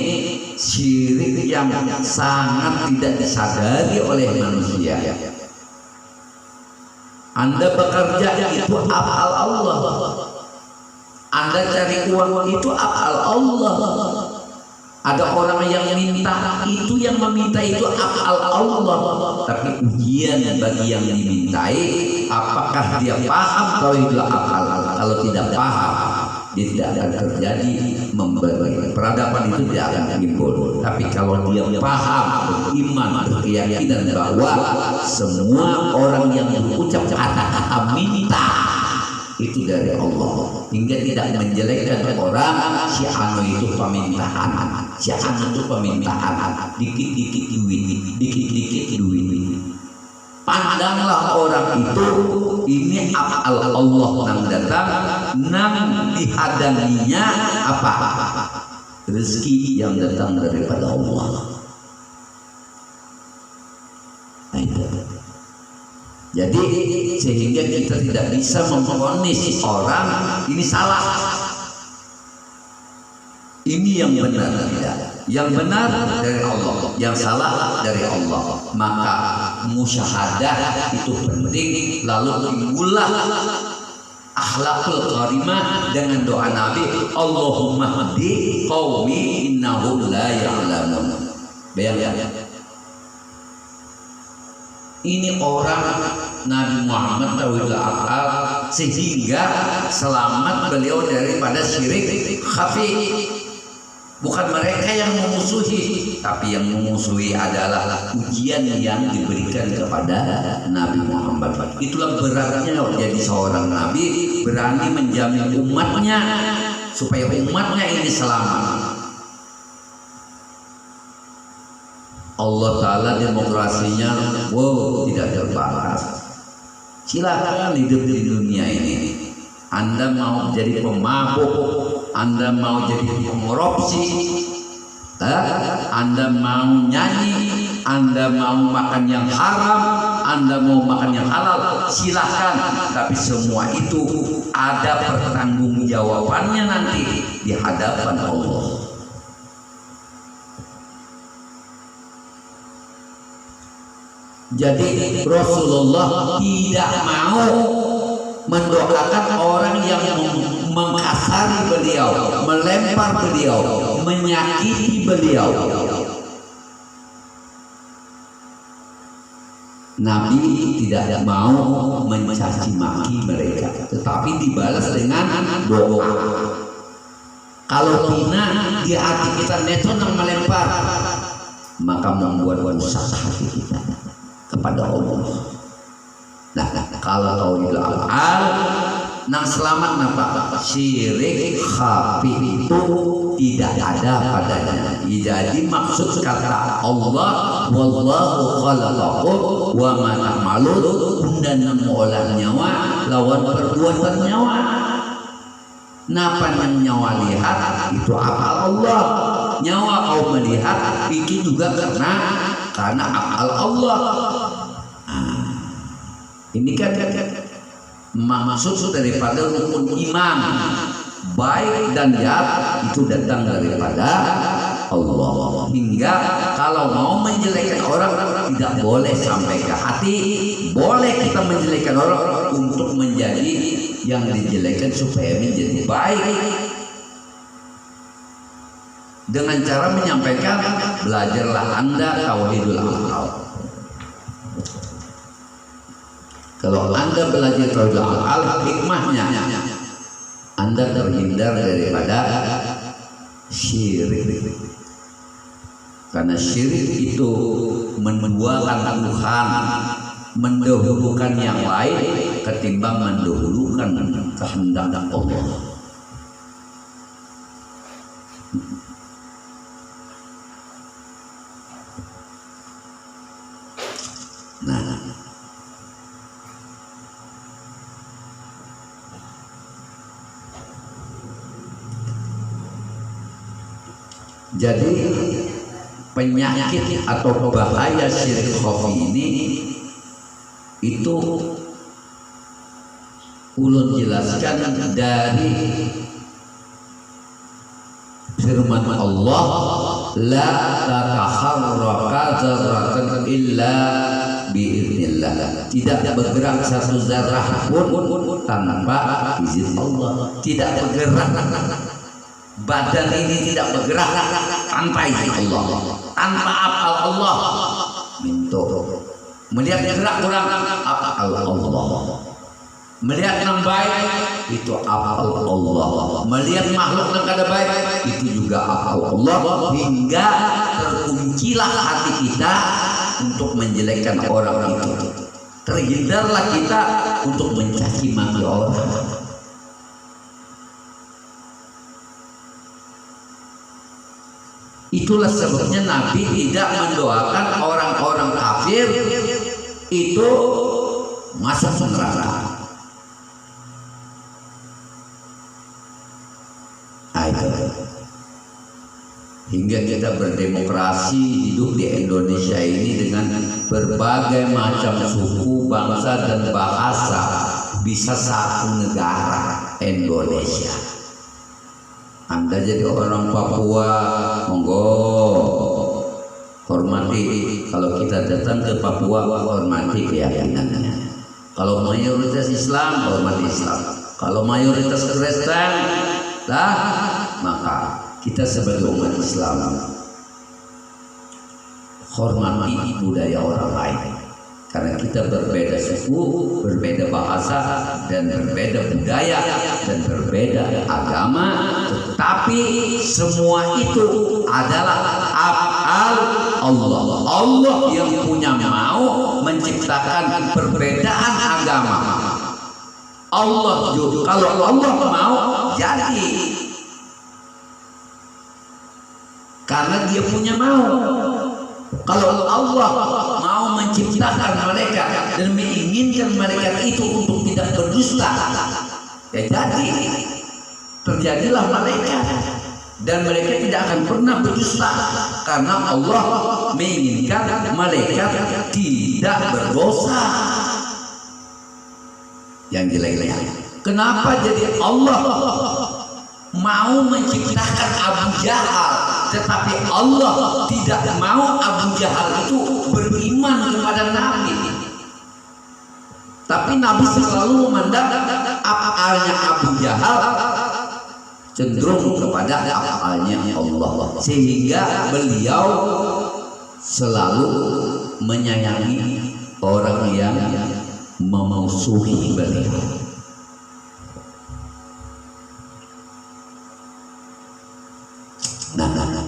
syirik yang sangat tidak disadari oleh manusia. Anda bekerja itu af'al Allah, Anda cari uang itu af'al Allah. Ada orang yang minta, itu yang meminta itu af'al Allah. Tapi ujian bagi yang dimintai, apakah dia paham tauhidul af'al? Kalau tidak paham, dia tidak akan terjadi memberi. Peradaban itu tidak akan timbul. Tapi kalau dia paham, beriman, berkeyakinan bahwa semua orang yang mengucap kata-kata minta itu dari Allah, hingga tidak menjelekkan orang. Si anu itu pemintaan, si anu itu pemintaan, dikit-dikit duit. Pandanglah orang itu, ini afal Allah nang datang, nang dihadanginya apa? Rezeki yang datang daripada Allah. Jadi sehingga kita tidak bisa memvonis orang ini salah, ini yang benar tidak. Yang benar dari Allah, yang salah dari Allah. Maka musyahadah itu penting. Lalu timbullah akhlakul karimah dengan doa Nabi, Allahumma hdi qaumi innahum la ya'lamun. Bayangkan, ini orang Nabi Muhammad tauhidul af'al, sehingga selamat beliau daripada syirik khafi. Bukan mereka yang memusuhi, tapi yang memusuhi adalah ujian yang diberikan kepada Nabi Muhammad. Itulah beratnya jadi seorang Nabi, berani menjamin umatnya supaya umatnya ini selamat. Allah Ta'ala demokrasinya tidak terbatas. Silakan hidup di dunia ini. Anda mau jadi pemabuk, Anda mau jadi pengorupsi, Anda mau nyanyi, Anda mau makan yang haram, Anda mau makan yang halal, silahkan. Tapi semua itu ada pertanggungjawabannya nanti di hadapan Allah. Jadi Rasulullah tidak mau mendoakan orang yang mengkasari beliau, melempar beliau, menyakiti beliau. Nabi tidak mau mencaci maki mereka, tetapi dibalas dengan doa. Kalau hina di hati kita neton yang melempar, maka membuat rusak hati kita kepada Allah. Nah, kalau tauhidul af'al nang selamat napa? Syirik khafi itu tidak ada padanya. Jadi maksud kata Allah, wallahu khalaqakum wa ma ta'malun, dan mengolah nyawa lawan perbuatan nyawa. Napa yang nyawa lihat itu afal Allah. Nyawa kau melihat itu juga karena afal Allah. Ini kan maksud daripada rukun iman, baik dan jahat itu datang daripada Allah. Hingga kalau mau menjelekkan orang tidak boleh sampai ke hati. Boleh kita menjelekkan orang untuk menjadi yang dijelekkan supaya menjadi baik. Dengan cara menyampaikan, belajarlah Anda tauhidul af'al. Kalau Anda belajar tauhidul af'al, hikmahnya Anda terhindar daripada syirik. Karena syirik itu menduakan Tuhan, mendahulukan yang lain ketimbang mendahulukan kehendak Allah. Nah, jadi penyakit atau bahaya syirik khafi ini itu ulun jelaskan dari firman Allah, la tatahharraka zarratan illa biiznillah. Tidak bergerak satu zarah pun tanpa izin Allah. Tidak bergerak, badan ini tidak bergerak tanpa izin Allah, tanpa afal Allah. Minto melihat gerak kurang, afal Allah. Melihat yang baik itu afal Allah. Melihat makhluk yang kada baik itu juga afal Allah. Hingga terkuncilah hati kita untuk menjelekkan orang itu. Terhindarlah kita untuk mencaci maki orang. Itulah sebabnya Nabi tidak mendoakan orang-orang kafir itu masuk neraka. Hingga kita berdemokrasi hidup di Indonesia ini dengan berbagai macam suku, bangsa, dan bahasa, bisa satu negara Indonesia. Anda jadi orang Papua, monggo hormati. Kalau kita datang ke Papua, hormati keyakinannya. Kalau mayoritas Islam, hormati Islam. Kalau mayoritas Kristen, maka kita sebagai umat Islam hormati budaya orang lain, karena kita berbeda suku, berbeda bahasa, dan berbeda budaya, dan berbeda agama, tetapi semua itu adalah af'al Allah. Allah yang punya mau menciptakan perbedaan agama. Allah juga, kalau Allah mau jadi, karena dia punya mau. Kalau Allah mau menciptakan mereka dan menginginkan mereka itu untuk tidak berdusta, ya jadi terjadilah mereka, dan mereka tidak akan pernah berdusta karena Allah menginginkan mereka tidak berdosa yang jelek-jelek. Kenapa jadi Allah mau menciptakan Abu Jahal, tetapi Allah tidak mau Abu Jahal itu beriman kepada Nabi? Tapi Nabi selalu memandang afalnya Abu Jahal cenderung kepada afalnya Allah, sehingga beliau selalu menyayangi orang yang memusuhi beliau.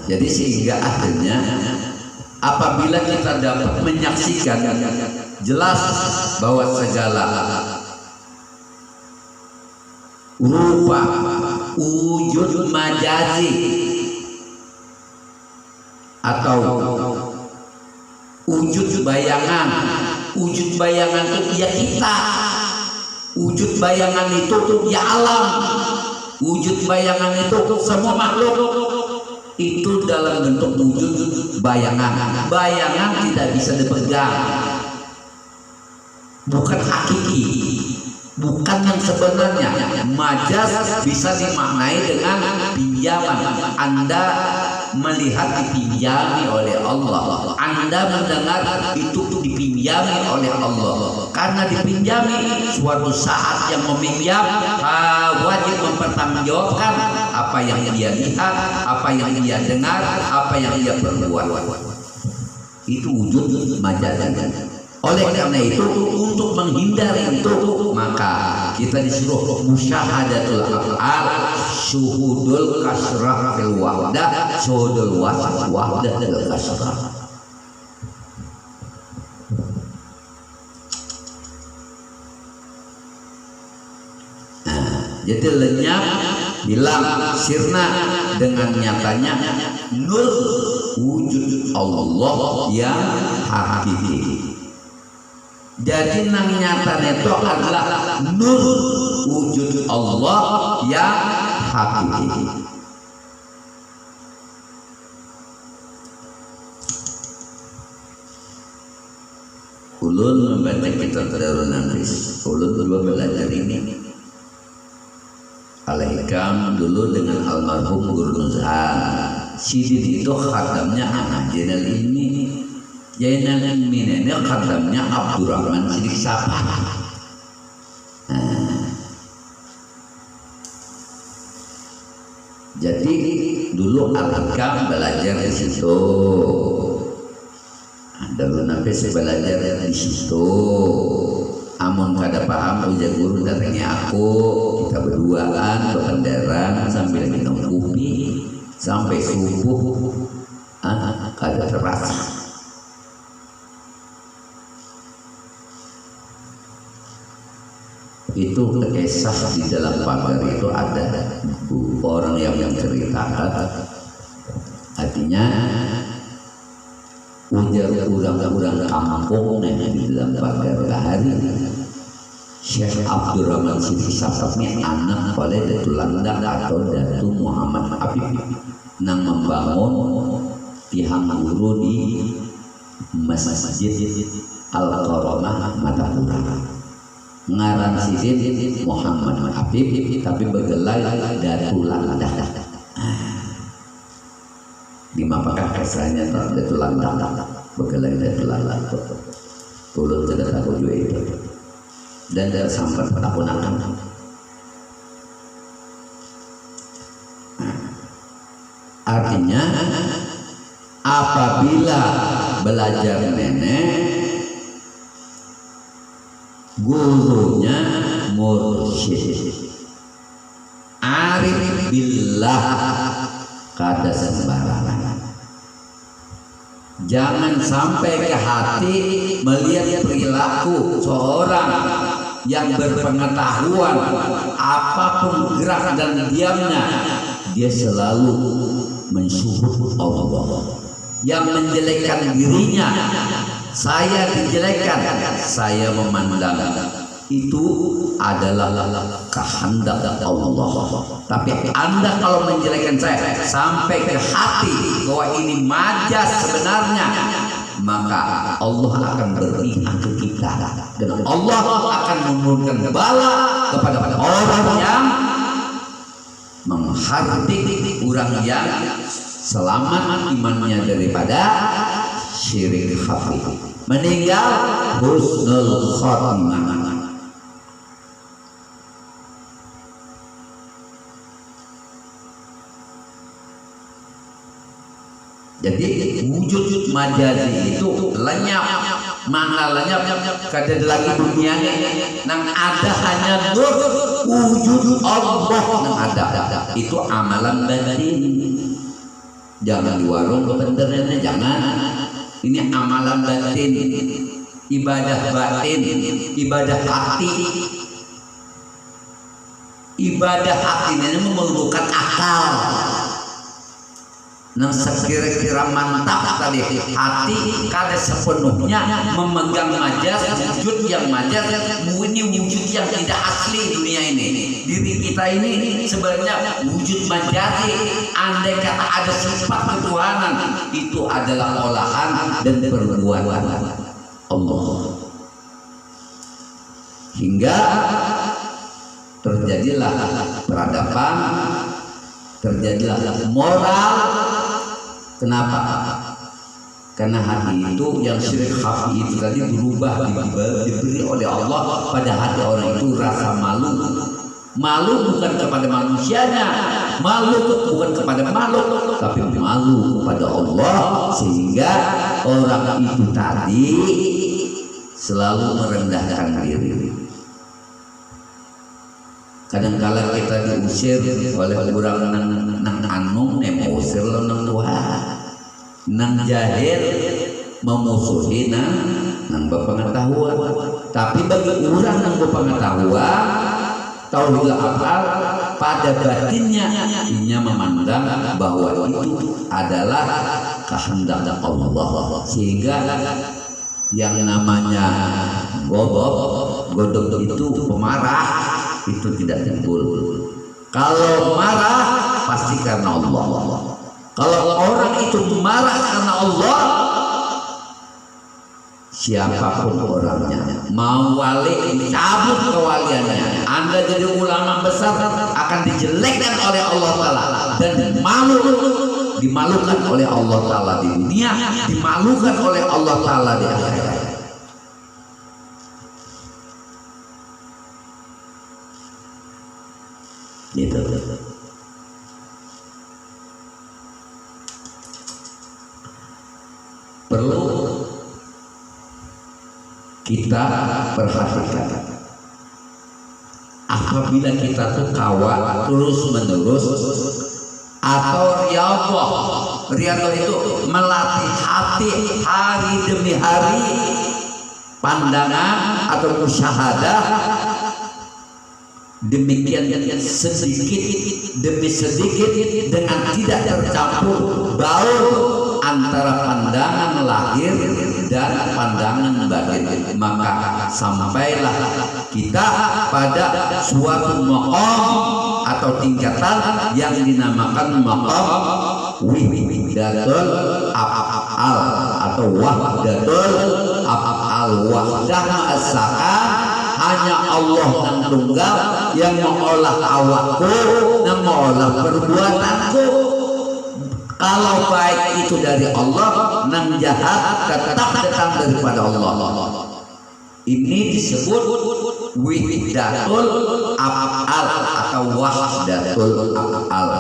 Jadi sehingga akhirnya apabila kita dapat menyaksikan jelas bahwa segala rupa wujud majazi atau wujud bayangan itu ya kita, wujud bayangan itu ya alam, wujud bayangan itu semua makhluk itu dalam bentuk wujud bayangan. Bayangan tidak bisa dipegang, bukan hakiki, bukan yang sebenarnya. Majaz bisa dimaknai dengan pinjaman. Anda melihat dipinjami oleh Allah, Anda mendengar itu dipinjami oleh Allah. Karena dipinjami, suatu saat yang meminjam wajib mempertanggungjawabkan apa yang dia lihat, apa yang dia dengar, apa yang dia perbuat. Itu wujud majaz. Oleh karena itu, untuk menghindari itu, maka kita disuruh musyahadatul af'al, syuhudul kasrah fil wahdah, syuhudul wahdah fil kasrah. Jadi lenyap, hilang, sirna dengan nyatanya nur wujud Allah yang hakiki. Jadi nang nyatanya itu adalah nur wujud Allah yang hakiki. Ulun membaca kitab Darul Nafis. Ulun dulu belajar ini Al-Hikam dulu dengan almarhum Guru Nuzhan. Sidin itu khadamnya anak Jainal Ilmi. Jainal Ilmi ini khadamnya Abdurrahman Sidik Sapa. Jadi dulu Al-Hikam belajar di situ. Darul Nafis belajar di situ. Amun kada paham ujar guru datangi aku, kita berduaan berkendaraan sambil minum kopi sampai subuh, kada terasa. Itu kisah di dalam pagar itu ada orang yang menceritakan. Artinya ujar urang-urang kampung di dalam pagar hari Syekh Abdurrahman Sidi Sapatnya anak pada Datu Landak atau Datu Muhammad Habib nang membangun tihang guru di Masjid Al-Karamah Matapura. Ngaran Sidin Muhammad Habib tapi bergelai Datu Landak. Di mapakah kesannya Datu Landak bergelai Datu Landak. Turun tidak tahu juga itu. Dan dari sampai tahun-tahun artinya apabila belajar nenek gurunya mursyid arif billah kada sembarangan. Jangan sampai ke hati melihat perilaku seorang yang berpengetahuan apapun gerak dan diamnya dia selalu mensyukur Allah. Yang menjelekkan dirinya, saya dijelekkan, saya memandang itu adalah kehendak Allah. Tapi Anda kalau menjelekkan saya sampai ke hati bahwa ini majas sebenarnya, maka Allah akan berpihak ke kita dan Allah akan menurunkan bala kepada orang yang menghardik orang yang selamat imannya daripada syirik khafi, meninggal husnul khatimah. Jadi wujud majazi itu lenyap, mana lenyap kada lagi dunia nang ada hanya nur wujud Allah nang ada. Itu amalan batin. Jangan di warung kepenternya, jangan. Ini amalan batin, ibadah batin, ibadah hati. Ibadah hati ini memerlukan akal. Nang sekira-kira mantap tadi hati kada sepenuhnya memegang majas, wujud yang majas, ini wujud yang tidak asli dunia ini. Diri kita ini sebenarnya wujud majazi. Andai kata ada sifat ketuhanan, itu adalah olahan dan perbuatan Allah. Hingga terjadilah peradaban, terjadilah moral. Kenapa? Karena hati itu yang syirik khafi itu tadi berubah, diberi oleh Allah pada hati orang itu rasa malu. Malu bukan kepada manusianya, malu bukan kepada makhluk, tapi malu kepada Allah, sehingga orang itu tadi selalu merendahkan diri. Kadang-kala kita diusir oleh orang nang anung usir nang Tuhan, nang jahil memusuhi nang berpengetahuan. Tapi bagi orang nang berpengetahuan, tauhid apa pada batinnya ia memandang bahwa itu adalah kehendak Allah, sehingga yang namanya godok itu pemarah itu tidak timbul. Kalau marah pasti karena Allah. Kalau orang itu marah karena Allah, siapapun orangnya, mau wali dicabut kewaliannya. Anda jadi ulama besar akan dijelekkan oleh Allah Ta'ala dan dimalukan oleh Allah Ta'ala di dunia, dimalukan oleh Allah Ta'ala di akhirat. Gitu. Perlu kita perhatikan apabila kita tuh kawat terus menerus atau riyadhah itu melatih hati hari demi hari, pandangan atau musyahadah demikian sedikit demi sedikit dengan tidak tercampur bau antara pandangan lahir dan pandangan batin, maka sampailah kita pada suatu maqam atau tingkatan yang dinamakan maqam wahdatul af'al atau wahdatul af'al. Wahdah ma'asakan, hanya Allah yang tunggal yang mengolah awakku, yang mengolah perbuatanku. Kalau baik itu dari Allah, yang jahat tetap datang daripada Allah. Ini disebut wahdatul af'al atau wahdatul af'al,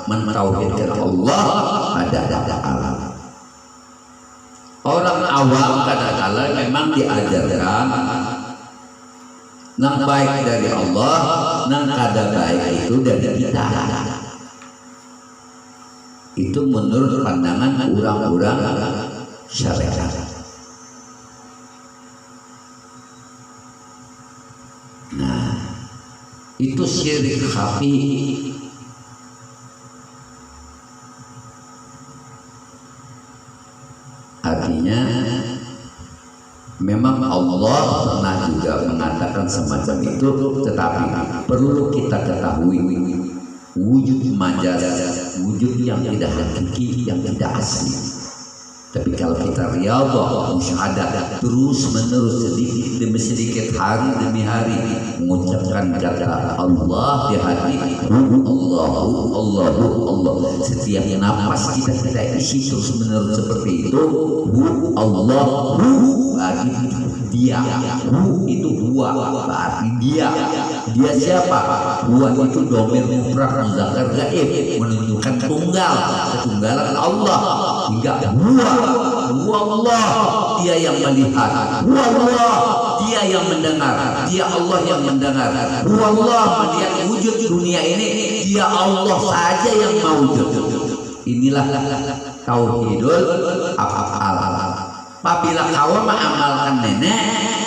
mentauhidkan Allah pada af'al. Orang awam kadang-kadang memang diajarkan yang baik dari Allah, yang kada baik itu dari kita. Itu menurut pandangan orang-orang syariat. Nah, itu syirik khafi. Artinya memang Allah pernah juga mengatakan semacam itu, tetapi perlu kita ketahui wujud majaz, wujud yang tidak hakiki, yang tidak asli. Tapi kalau kita riyadhah musyahadah terus menerus sedikit demi sedikit, hari demi hari mengucapkan kata Allah di hati, Allahu Allahu Allah, setiap napas kita isi terus menerus seperti itu, Allah berarti dia, itu huwa berarti dia. Dia siapa? Huwa itu dhamir mufrad muzakkar gaib, menunjukkan tunggal, ketunggalan Allah. Hingga huwa Allah, dia yang melihat, huwa Allah, dia yang mendengar, dia Allah yang mendengar, huwa Allah melihat wujud dunia ini, dia Allah saja yang mawujud. Inilah tauhidul af'al. Apabila kau mengamalkan nenek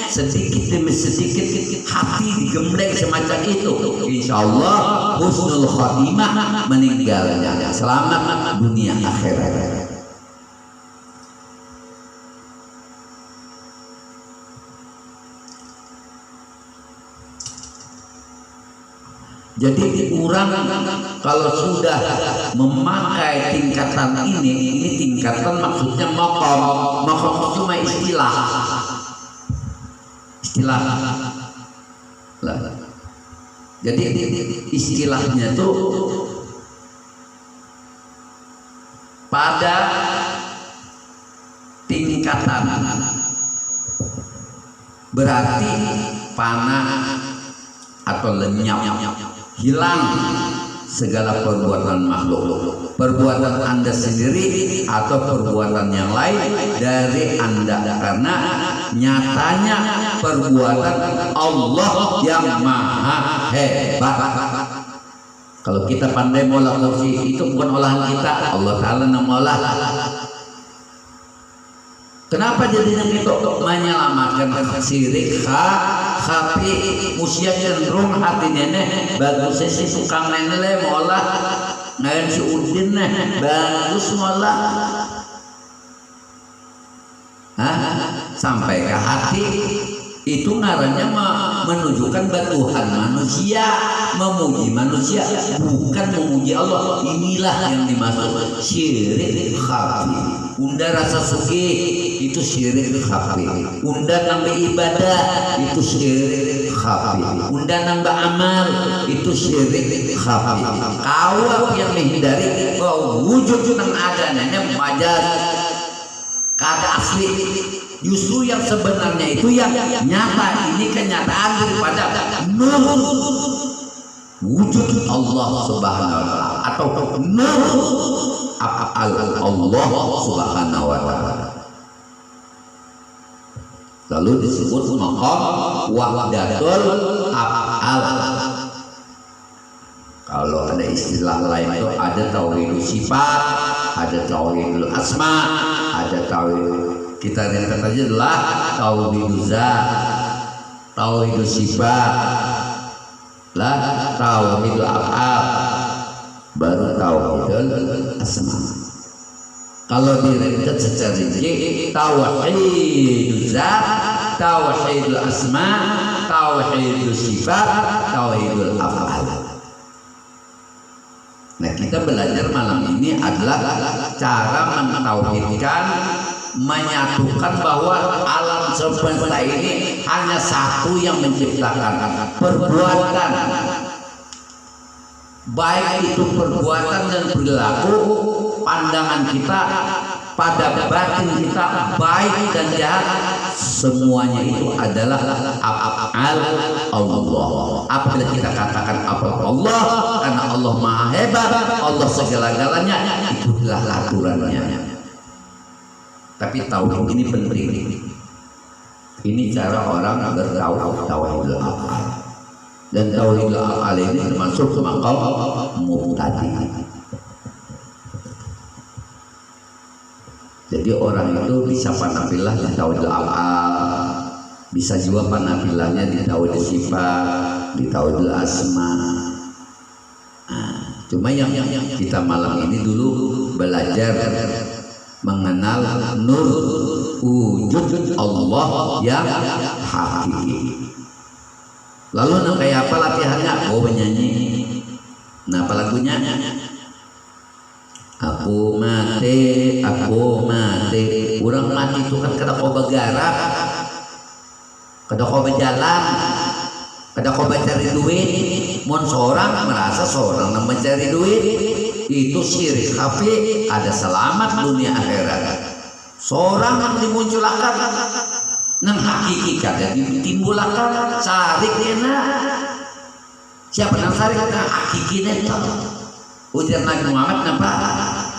sedikit demi sedikit, hati digembleng semacam itu, insya Allah husnul khotimah, meninggalnya selamat dunia akhirat. Jadi orang kalau sudah memakai tingkatan ini tingkatan maksudnya maqam cuma istilah. Jadi istilahnya itu pada tingkatan, berarti panah atau lenyap, hilang segala perbuatan makhluk, perbuatan Anda sendiri atau perbuatan yang lain dari Anda, karena nyatanya perbuatan Allah yang maha hebat. Kalau kita pandai mola kursi, itu bukan olahan kita, Allah Ta'ala yang mola. Kenapa jadinya gitu? Menyelamatkan syirik khafi, musia cenderung hati nenek bagus sih tukang nenek mola ngayon si Udin bagus mola, sampai ke hati itu ngarannya menunjukkan batuhan manusia, memuji manusia, bukan memuji Allah. Inilah yang dimaksud syirik khafi. Unda rasa sugih itu syirik khafi. Unda nambah ibadah itu syirik khafi. Unda nambah amal itu syirik khafi. Kau yang menghindari bahwa wujud yang ada nenek majaz kagak asli. Justru yang sebenarnya itu yang nyata, ini kenyataan daripada nur wujud Allah Subhanahu wa ta'ala atau nur Allah Subhanahu wa ta'ala. Lalu disebut maqam wahdatul af'al. Kalau ada istilah lain itu ada tauhidul sifat, ada tauhidul asma, ada tauhid, kita lihat aja adalah tauhidul zat, tauhidul sifat, lah tauhidul af'al, baru tauhidul asma. Kalau diringkas secara rinci, tauhidul zat, tauhidul asma, tauhidul sifat, tauhidul af'al. Nah, kita belajar malam ini adalah cara mentauhidkan, menyatukan bahwa alam semesta ini hanya satu yang menciptakan. Perbuatan, baik itu perbuatan dan perilaku, pandangan kita, pada batin kita, baik dan jahat, semuanya itu adalah af'al Allah. Apabila kita katakan af'al Allah, karena Allah Maha Hebat, Allah segala-galanya, itulah aturannya. Tapi tauhid ini penting. Ini cara orang bertauhidul af'al. Dan tauhidul af'al ini termasuk maqam mubtadi. Jadi orang itu bisa panafilah di tauhidul af'al, bisa juga panafilahnya di tauhidul sifat, di tauhidul asma. Nah, cuma yang kita malam ini dulu belajar mengenal nur wujud Allah yang hakiki. Lalu kayak apa latihannya? Oh, menyanyi. Nah, apa lagunya? Aku mati, urang mati itu kan kada kau bergerak, kada kau berjalan, kada kau mencari duit. Mon seorang merasa seorang yang mencari duit itu syirik kafir, ada selamat dunia akhirat. Seorang yang dimunculkan nang hakiki kada ditimbulakan sarik dena. Siapa nang sarik nang hakiki itu? Ujar Nabi Muhammad napa?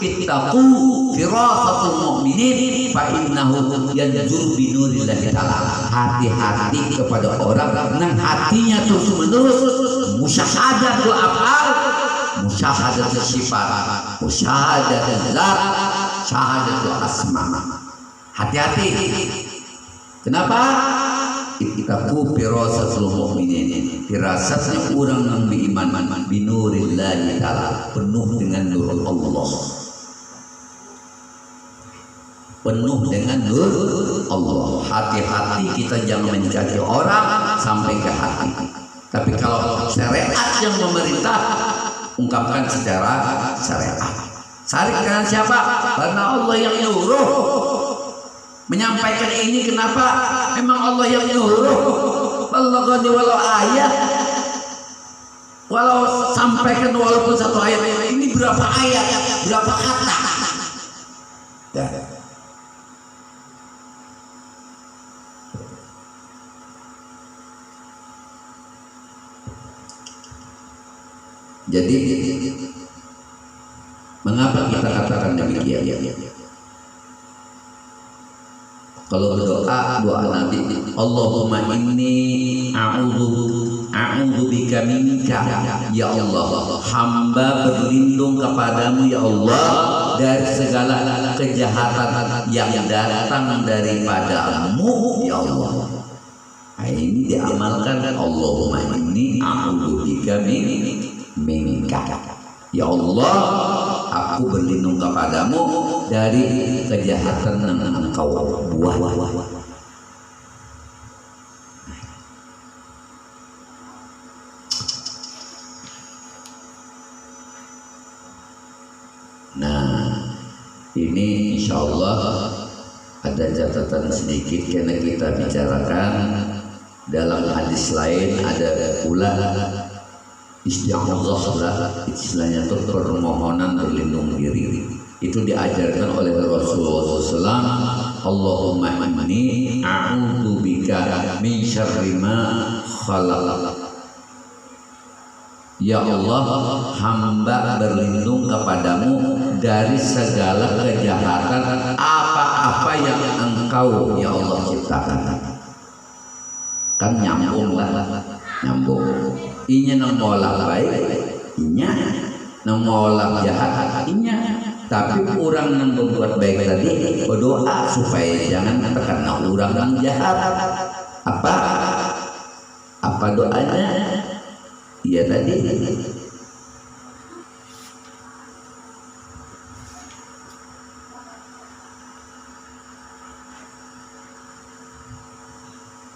Ittaqu firasatul mu'minin fa innahu yanzuru bi nurillahi ta'ala. Hati-hati kepada orang yang hatinya terus-menerus musyahadatul af'al, musyahadatul sifat, musyahadatul zat, syahadatul asma. Hati-hati. Kenapa? Ittaqu firasatul mu'minin. Firasatnya orang yang beriman binurillahi ta'ala, penuh dengan nur Allah, penuh dengan nur Allah. Hati-hati kita jangan menjadi orang sampai ke hati. Tapi kalau syariat yang memerintah, ungkapkan secara syariat. Sarik dengan siapa? Karena Allah yang nyuruh menyampaikan ini. Kenapa? Memang Allah yang nyuruh. Allah kan walau ayat, walau sampaikan walaupun satu ayat. Ini berapa ayat, berapa kata? Ya. Jadi mengapa kita katakan demikian? Kalau doa Nabi, Allahumma inni a'udzu bika minka, ya Allah, hamba berlindung kepadamu ya Allah dari segala kejahatan yang datang daripadamu ya Allah. Nah, ini diamalkan. Allahumma inni a'udzu bika minka, ya Allah, aku berlindung kepadamu dari kejahatan yang engkau buat. Nah, ini insya Allah ada catatan sedikit karena kita bicarakan dalam hadis lain ada pula isti'adzah, istilahnya itu permohonan berlindung diri. Itu diajarkan oleh Rasulullah SAW. Allahumma inni a'udzu bika min syarri ma khalaq. Ya Allah, hamba berlindung kepadamu dari segala kejahatan apa-apa yang engkau ya Allah ciptakan. Kan nyambung lah, nyambung. Inya nang mola baik, inya nang mola jahat, inya. Tapi orang yang berbuat baik tadi berdoa supaya jangan terkena orang yang jahat. Apa doanya? Iya tadi.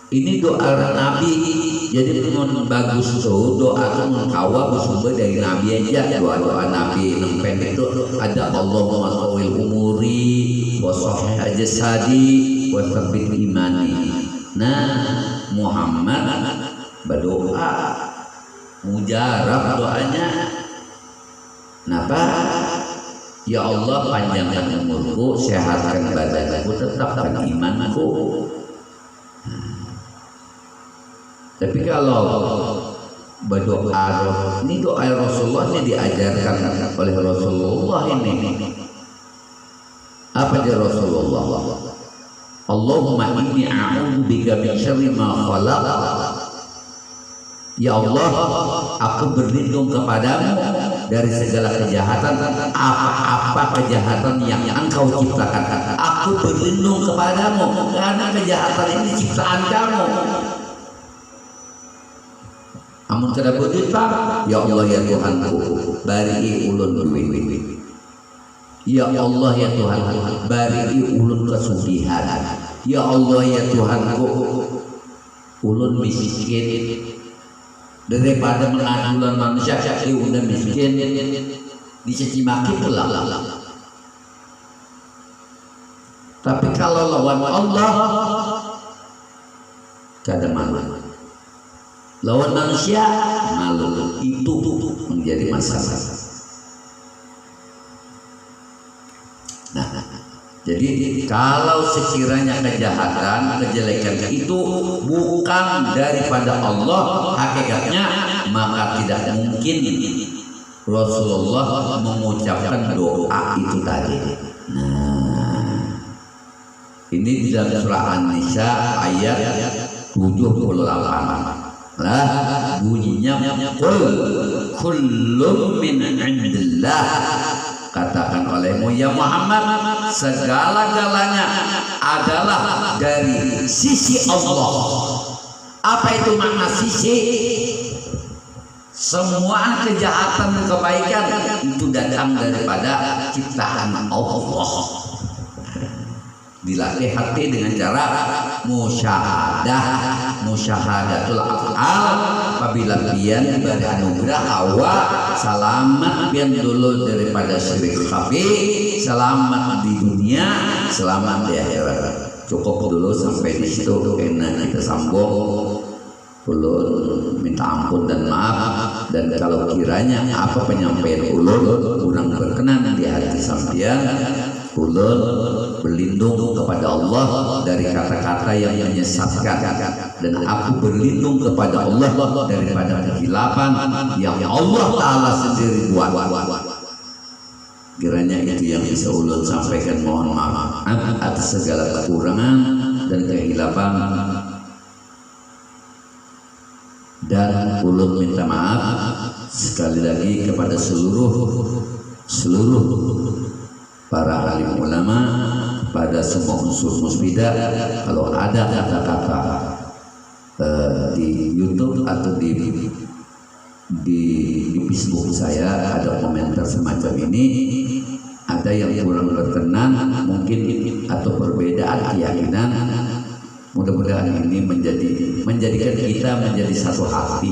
Ini doa Nabi, jadi mun bagus tuh doa tuh mun kawa bersumber dari Nabi aja. Doa Nabi nempen itu ada Allahumma tawil umuri wa sahih jasadi wa tsabbit imani. Nah, Muhammad berdoa mujarab doanya. Napa? Ya Allah, panjangkan umurku, sehatkan badanku, tetapkan imanku. Tapi kalau berdoa, ini doa Rasulullah ini diajarkan oleh Rasulullah ini. Apa dia Rasulullah? Allahumma inni a'udzubika min syarri ma khalaq. Ya Allah, aku berlindung kepadamu dari segala kejahatan, apa-apa kejahatan yang Engkau ciptakan. Aku berlindung kepadamu karena kejahatan ini ciptaan kamu. Amun kada begitu, ya Allah ya Tuhanku, bari ulun duit. Ya Allah ya Tuhanku, bari ulun kesugihan. Ya Allah ya Tuhanku, ulun miskin. Daripada mengadulan manusia, ulun miskin, dicaci maki pula. Tapi kalau lawan Allah, kada malu. Lawan manusia malu, itu menjadi masalah. Nah, jadi kalau sekiranya kejahatan, kejelekan itu bukan daripada Allah hakikatnya, maka tidak mungkin Rasulullah mengucapkan doa itu tadi. Nah, ini di dalam surah An-Nisa ayat 78. Lah bunyinya kullun min indillah, katakan olehmu ya Muhammad, segala-galanya adalah dari sisi Allah. Apa itu makna sisi? Semua kejahatan kebaikan itu datang daripada ciptaan Allah. Dilatih hati dengan cara musyahadatul af'al. Apabila pian diberi anugerah awak selamat pian dulu daripada syirik khafi, selamat di dunia, selamat di akhirat. Cukup dulu sampai di situ, karena kita sambung. Ulun minta ampun dan maaf, dan kalau kiranya apa penyampaian ulun kurang berkenan di hati sampeyan, ulun berlindung kepada Allah dari kata-kata yang menyesatkan, dan aku berlindung kepada Allah daripada kehilapan yang Allah Ta'ala sendiri buat. Kiranya itu yang bisa ulun sampaikan. Mohon maaf atas segala kekurangan dan kehilapan, dan ulun minta maaf sekali lagi kepada seluruh para alim ulama, pada semua unsur musbidah. Kalau ada kata-kata di YouTube atau di Facebook saya ada komentar semacam ini, ada yang kurang berkenan mungkin atau perbedaan keyakinan, mudah-mudahan ini menjadikan kita menjadi satu hati,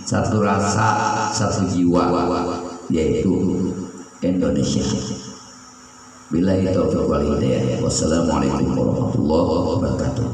satu rasa, satu jiwa, yaitu Indonesia. Billahi taufiq wal hidayah. Wassalamualaikum warahmatullahi wabarakatuh.